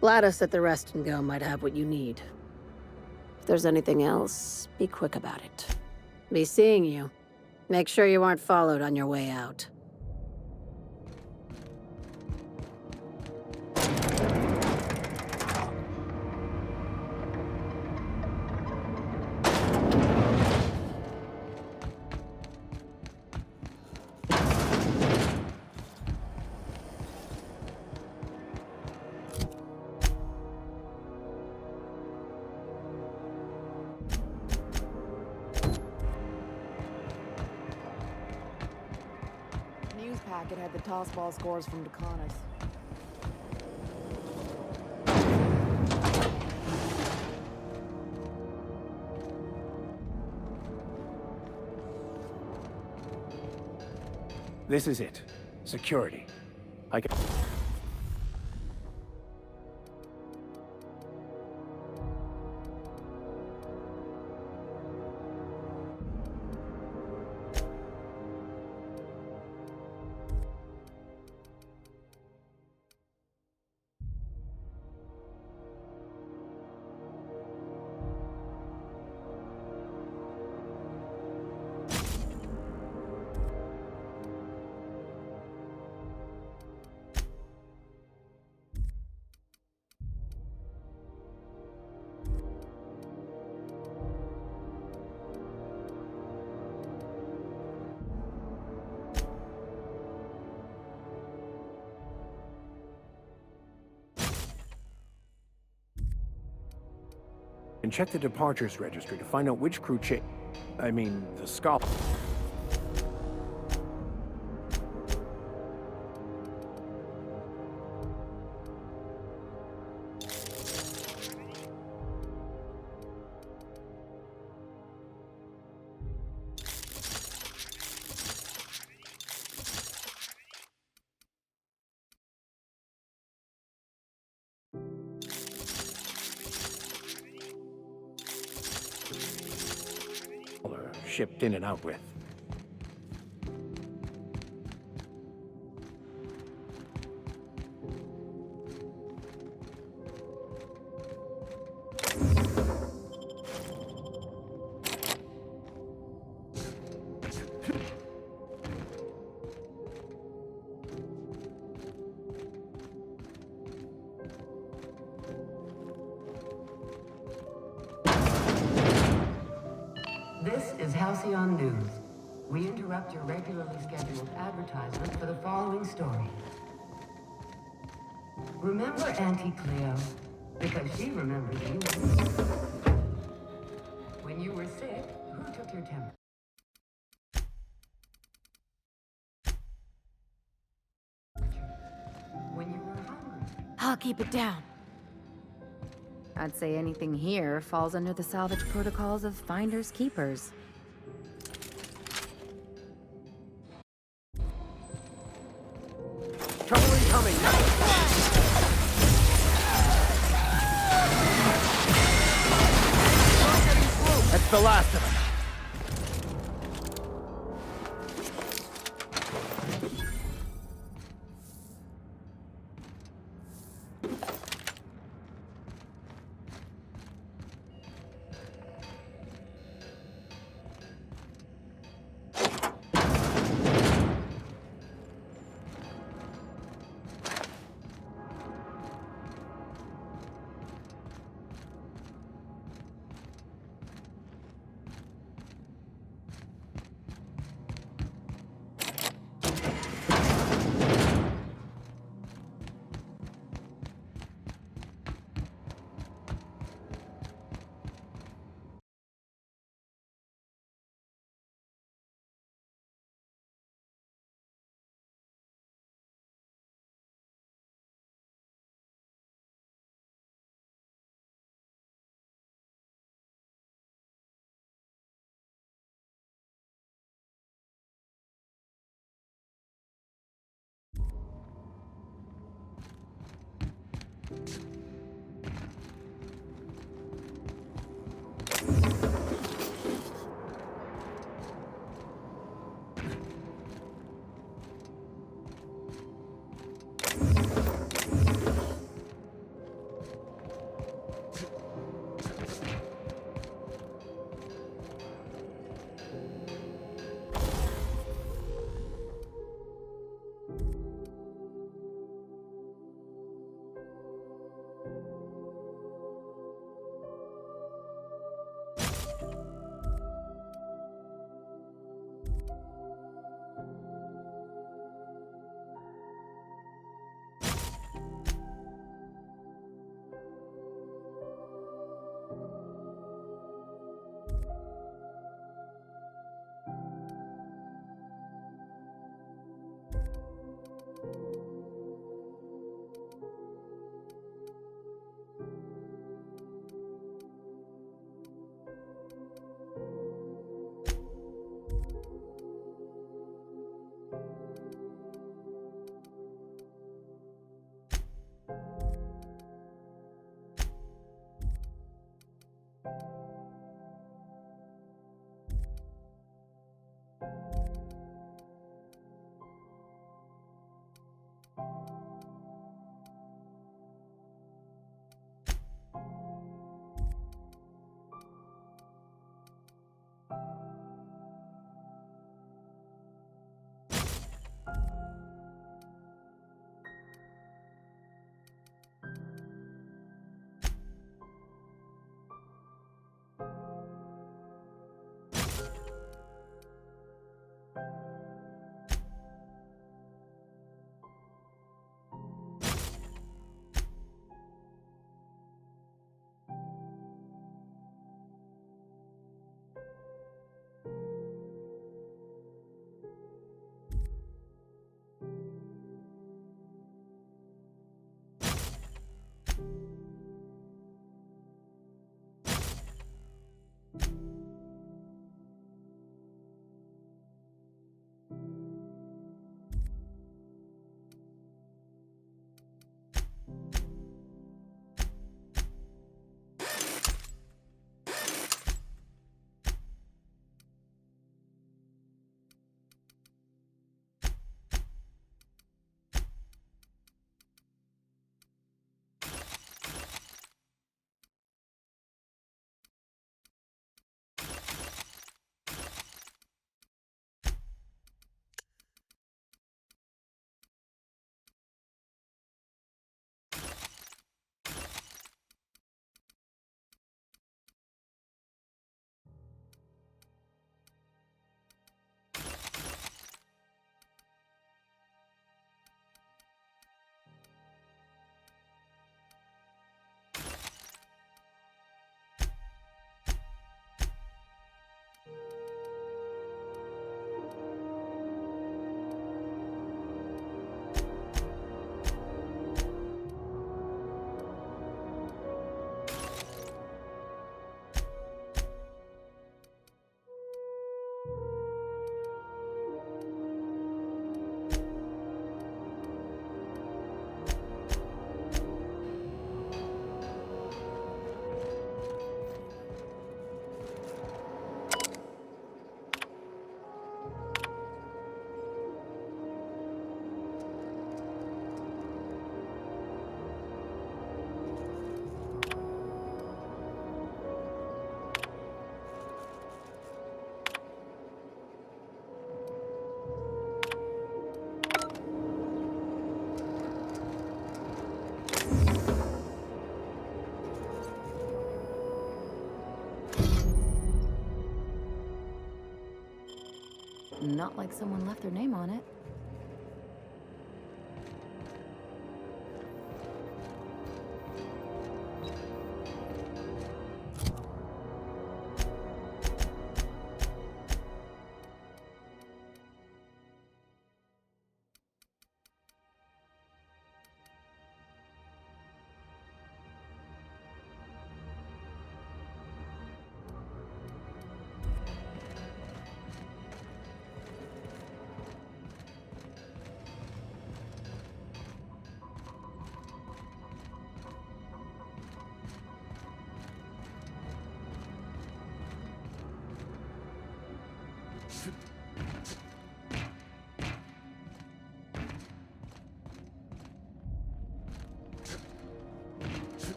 Gladys at the Rest and Go might have what you need. If there's anything else, be quick about it. Be seeing you. Make sure you aren't followed on your way out. News packet had the toss ball scores from Decanas. This is it. Security. I can... And check the departures registry to find out which crew the Scholar. Shipped in and out with. This is Halcyon News. We interrupt your regularly scheduled advertisement for the following story. Remember Auntie Cleo? Because she remembers you. When you were sick, who took your temperature? When you were hungry. I'll keep it down. I'd say anything here falls under the salvage protocols of finders keepers. Trouble incoming! That's the last of them. Not like someone left their name on it.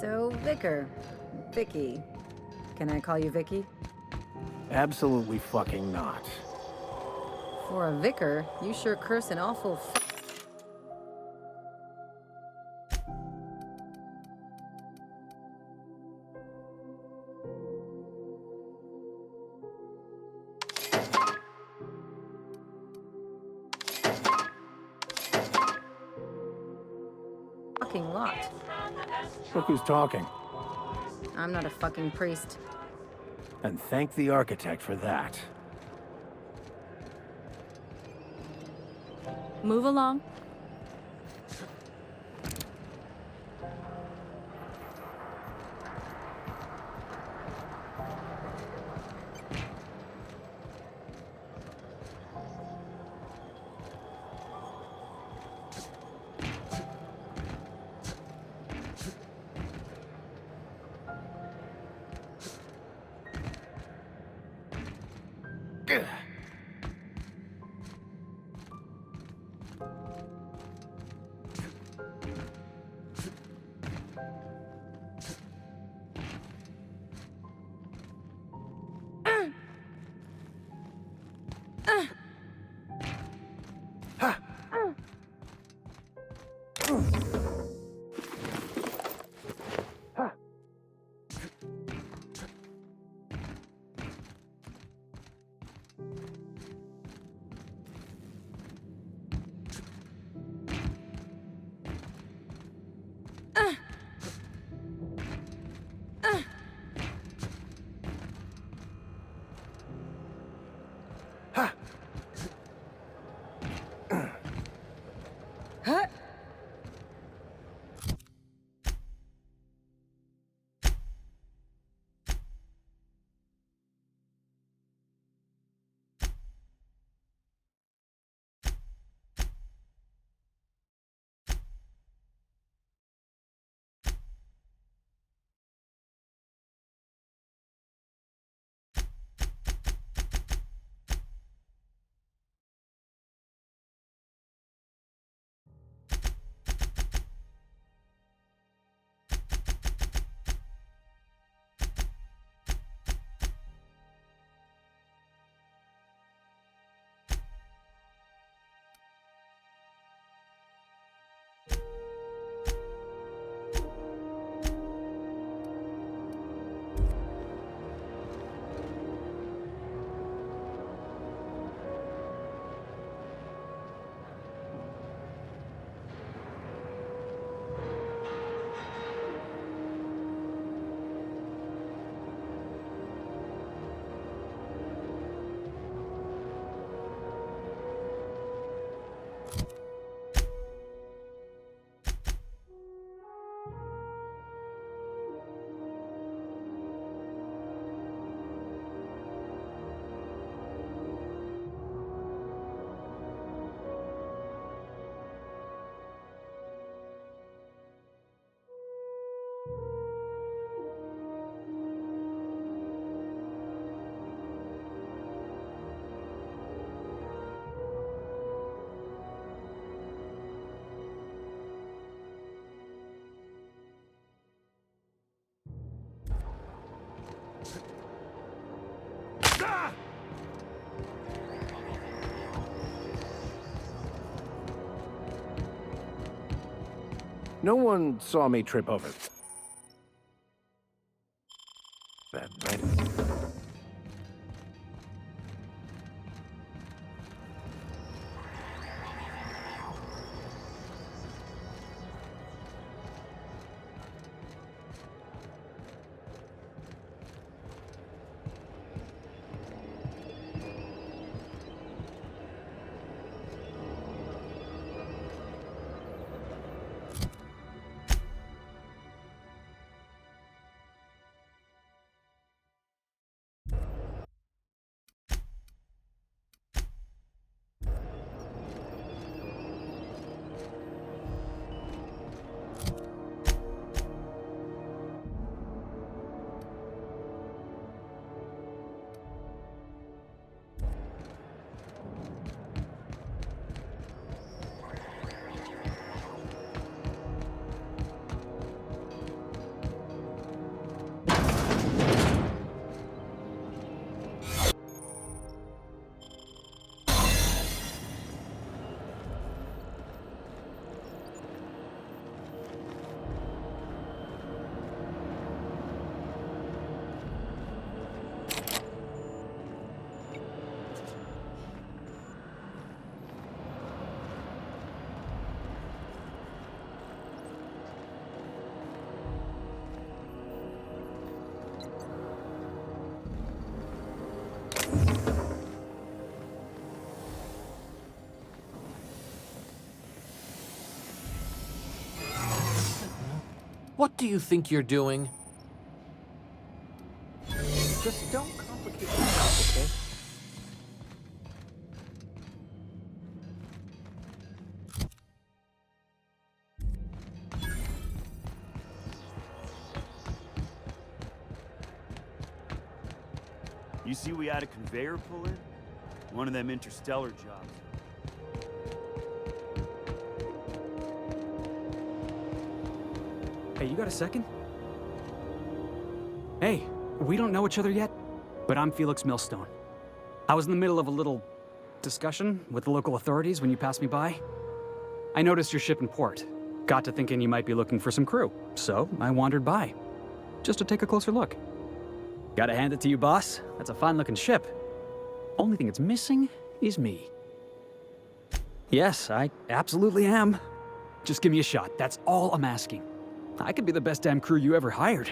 So, Vicar. Vicky. Can I call you Vicky? Absolutely fucking not. For a vicar, you sure curse an awful fucking lot. Look who's talking. I'm not a fucking priest. And thank the architect for that. Move along. No one saw me trip over that, right? What do you think you're doing? Just don't complicate yourself, okay? You see we had a conveyor puller? One of them interstellar jobs. Hey, you got a second? Hey, we don't know each other yet, but I'm Felix Millstone. I was in the middle of a little discussion with the local authorities when you passed me by. I noticed your ship in port. Got to thinking you might be looking for some crew, so I wandered by, just to take a closer look. Gotta hand it to you, boss. That's a fine-looking ship. Only thing it's missing is me. Yes, I absolutely am. Just give me a shot. That's all I'm asking. I could be the best damn crew you ever hired.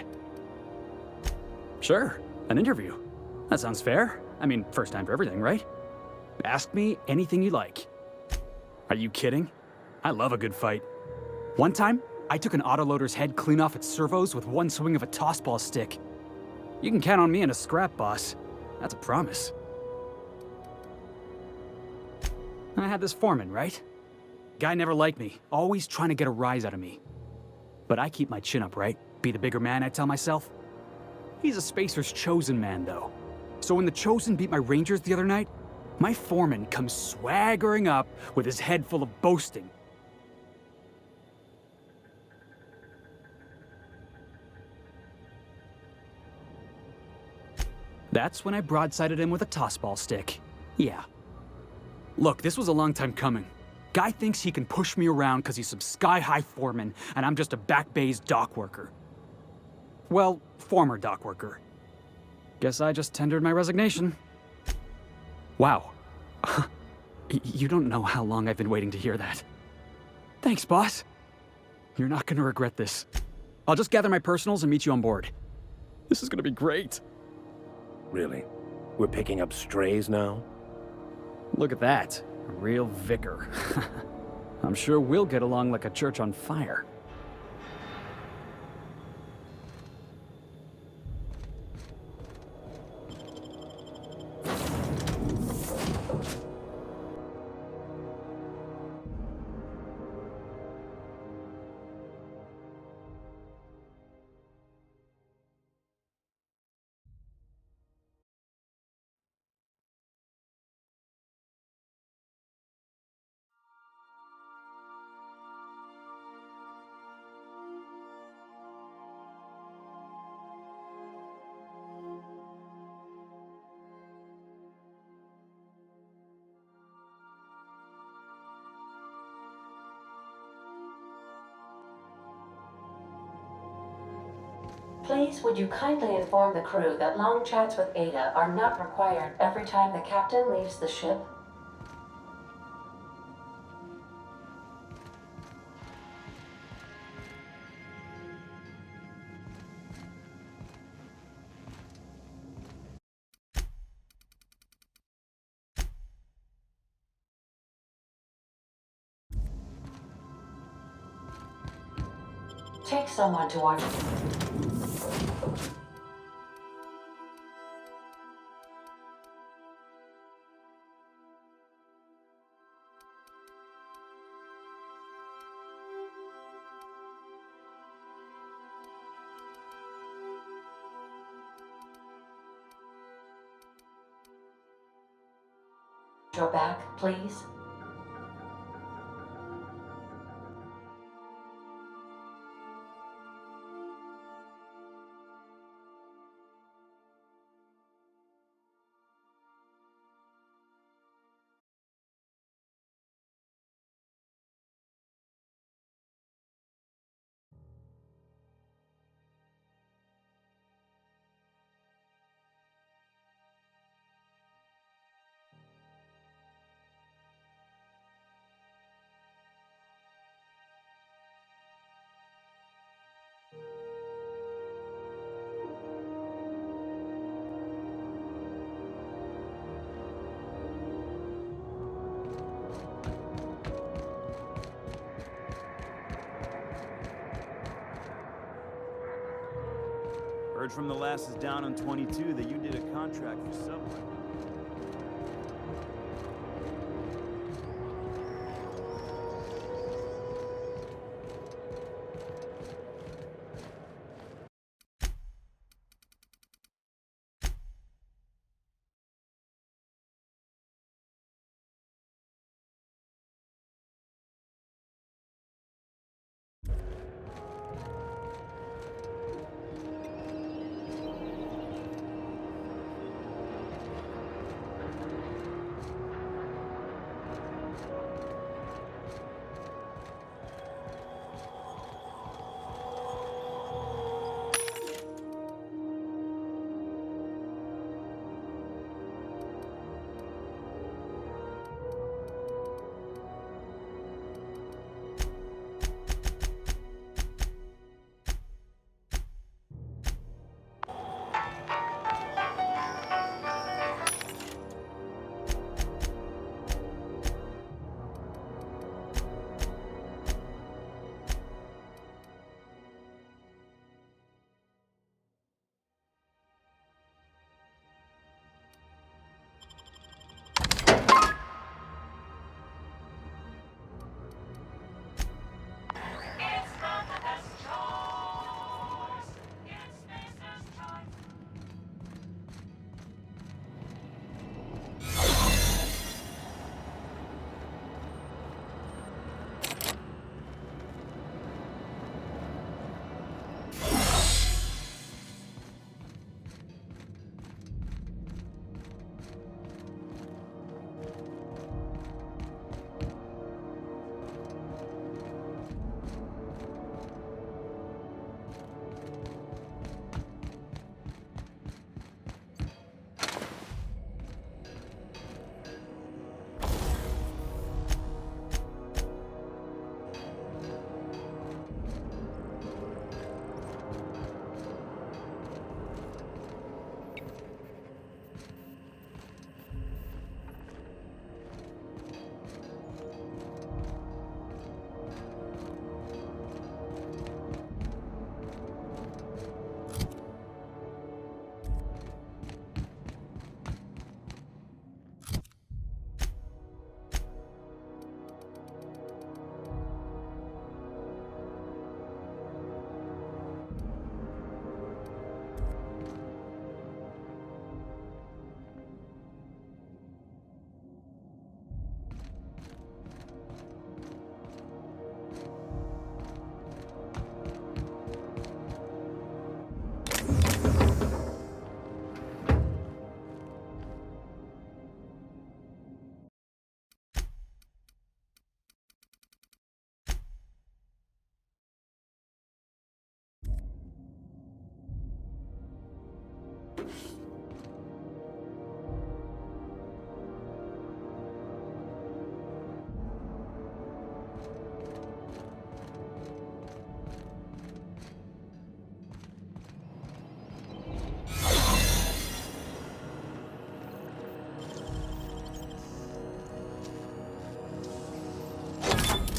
Sure, an interview. That sounds fair. I mean, first time for everything, right? Ask me anything you like. Are you kidding? I love a good fight. One time, I took an autoloader's head clean off its servos with one swing of a tossball stick. You can count on me in a scrap, boss. That's a promise. I had this foreman, right? Guy never liked me, always trying to get a rise out of me. But I keep my chin up, right? Be the bigger man, I tell myself. He's a Spacer's chosen man, though. So when the Chosen beat my Rangers the other night, my foreman comes swaggering up with his head full of boasting. That's when I broadsided him with a tossball stick. Yeah. Look, this was a long time coming. Guy thinks he can push me around because he's some sky-high foreman, and I'm just a back bay's dock worker. Well, former dock worker. Guess I just tendered my resignation. Wow. You don't know how long I've been waiting to hear that. Thanks, boss. You're not gonna regret this. I'll just gather my personals and meet you on board. This is gonna be great. Really? We're picking up strays now? Look at that. A real vicar. I'm sure we'll get along like a church on fire. Please, would you kindly inform the crew that long chats with Ada are not required every time the captain leaves the ship? Take someone to watch. Your back, please. Heard from the lasses down on 22 that you did a contract for Subway.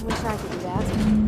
Wish I could do that.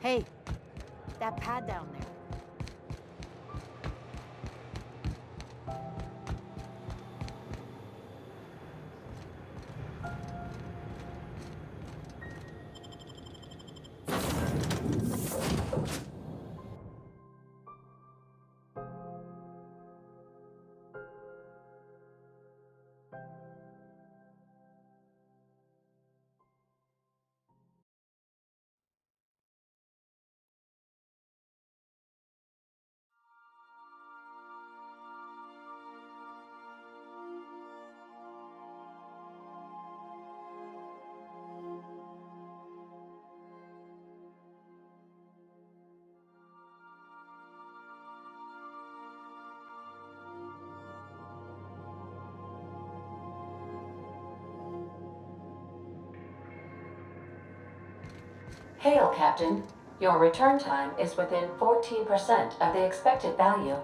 Hey, that pad down there. Hail, Captain. Your return time is within 14% of the expected value.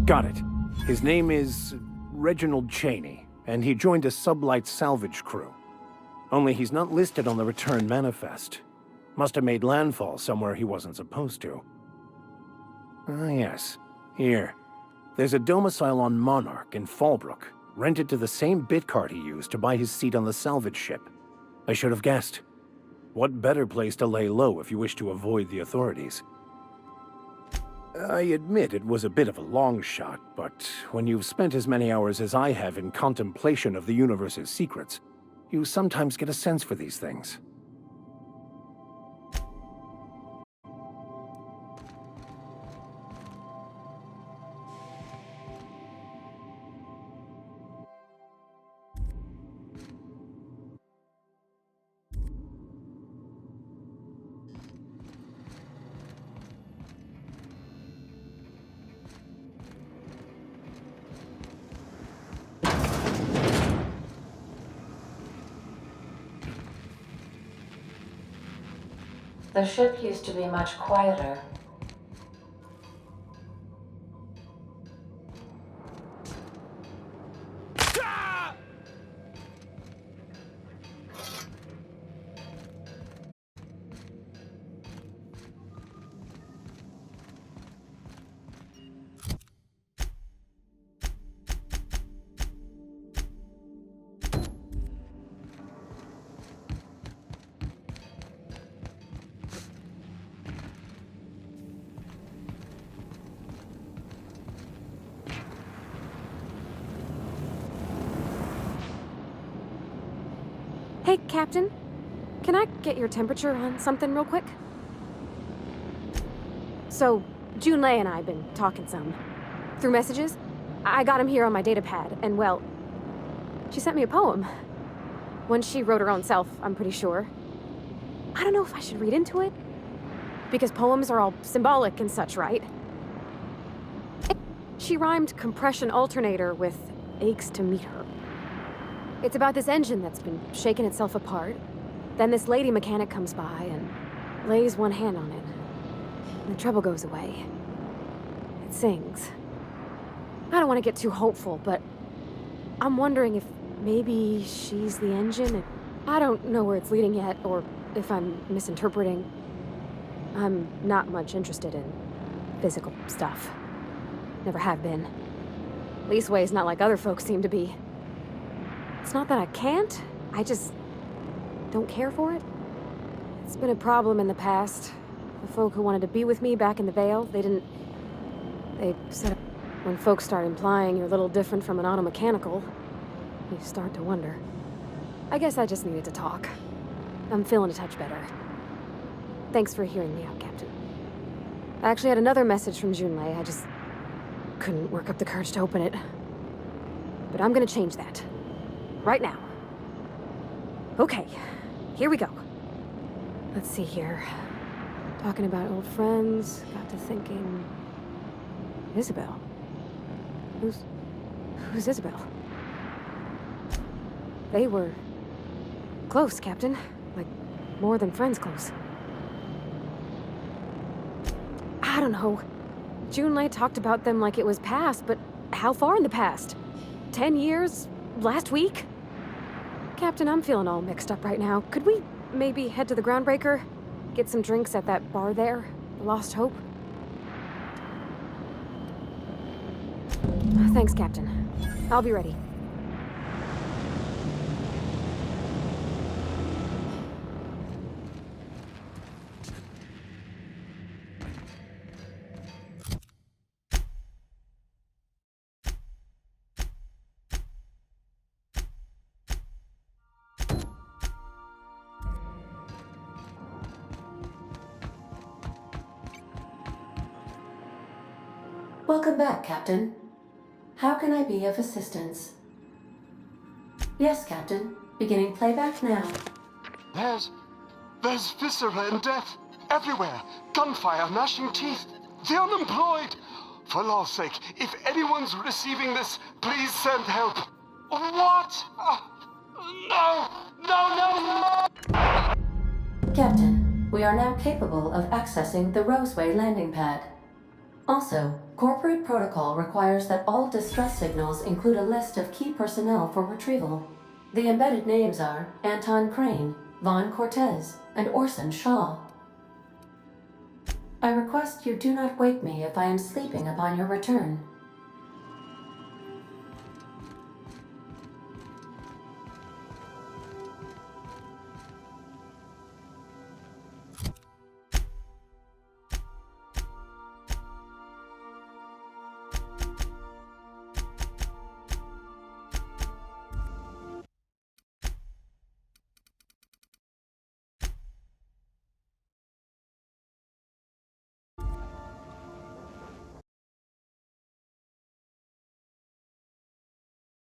Got it. His name is Reginald Cheney, and he joined a sublight salvage crew. Only he's not listed on the return manifest. Must have made landfall somewhere he wasn't supposed to. Ah, yes. Here. There's a domicile on Monarch in Fallbrook, rented to the same bit card he used to buy his seat on the salvage ship. I should have guessed. What better place to lay low if you wish to avoid the authorities? I admit it was a bit of a long shot, but when you've spent as many hours as I have in contemplation of the universe's secrets, you sometimes get a sense for these things. The ship used to be much quieter. Hey, Captain. Can I get your temperature on something real quick? So, Junlei and I have been talking some. Through messages. I got him here on my datapad, and well, she sent me a poem. One she wrote her own self, I'm pretty sure. I don't know if I should read into it. Because poems are all symbolic and such, right? She rhymed compression alternator with aches to meet her. It's about this engine that's been shaking itself apart. Then this lady mechanic comes by and lays one hand on it. And the trouble goes away. It sings. I don't want to get too hopeful, but I'm wondering if maybe she's the engine. I don't know where it's leading yet, or if I'm misinterpreting. I'm not much interested in physical stuff. Never have been. Leastways not like other folks seem to be. It's not that I can't, I just don't care for it. It's been a problem in the past. The folk who wanted to be with me back in the Vale, they said when folks start implying you're a little different from an automechanical, you start to wonder. I guess I just needed to talk. I'm feeling a touch better. Thanks for hearing me out, Captain. I actually had another message from Junlei, I just couldn't work up the courage to open it. But I'm gonna change that. Right now. Okay, here we go. Let's see here. Talking about old friends, got to thinking... Isabel. Who's Isabel? They were... close, Captain. Like, more than friends close. I don't know. Junlei talked about them like it was past, but how far in the past? 10 years? Last week? Captain, I'm feeling all mixed up right now. Could we maybe head to the Groundbreaker? Get some drinks at that bar there? Lost Hope? Thanks, Captain. I'll be ready. Welcome back, Captain. How can I be of assistance? Yes, Captain. Beginning playback now. There's viscera and death everywhere. Gunfire, gnashing teeth. The unemployed. For law's sake, if anyone's receiving this, please send help. What? No! Captain, we are now capable of accessing the Roseway landing pad. Also, corporate protocol requires that all distress signals include a list of key personnel for retrieval. The embedded names are Anton Crane, Vaughn Cortez, and Orson Shaw. I request you do not wake me if I am sleeping upon your return.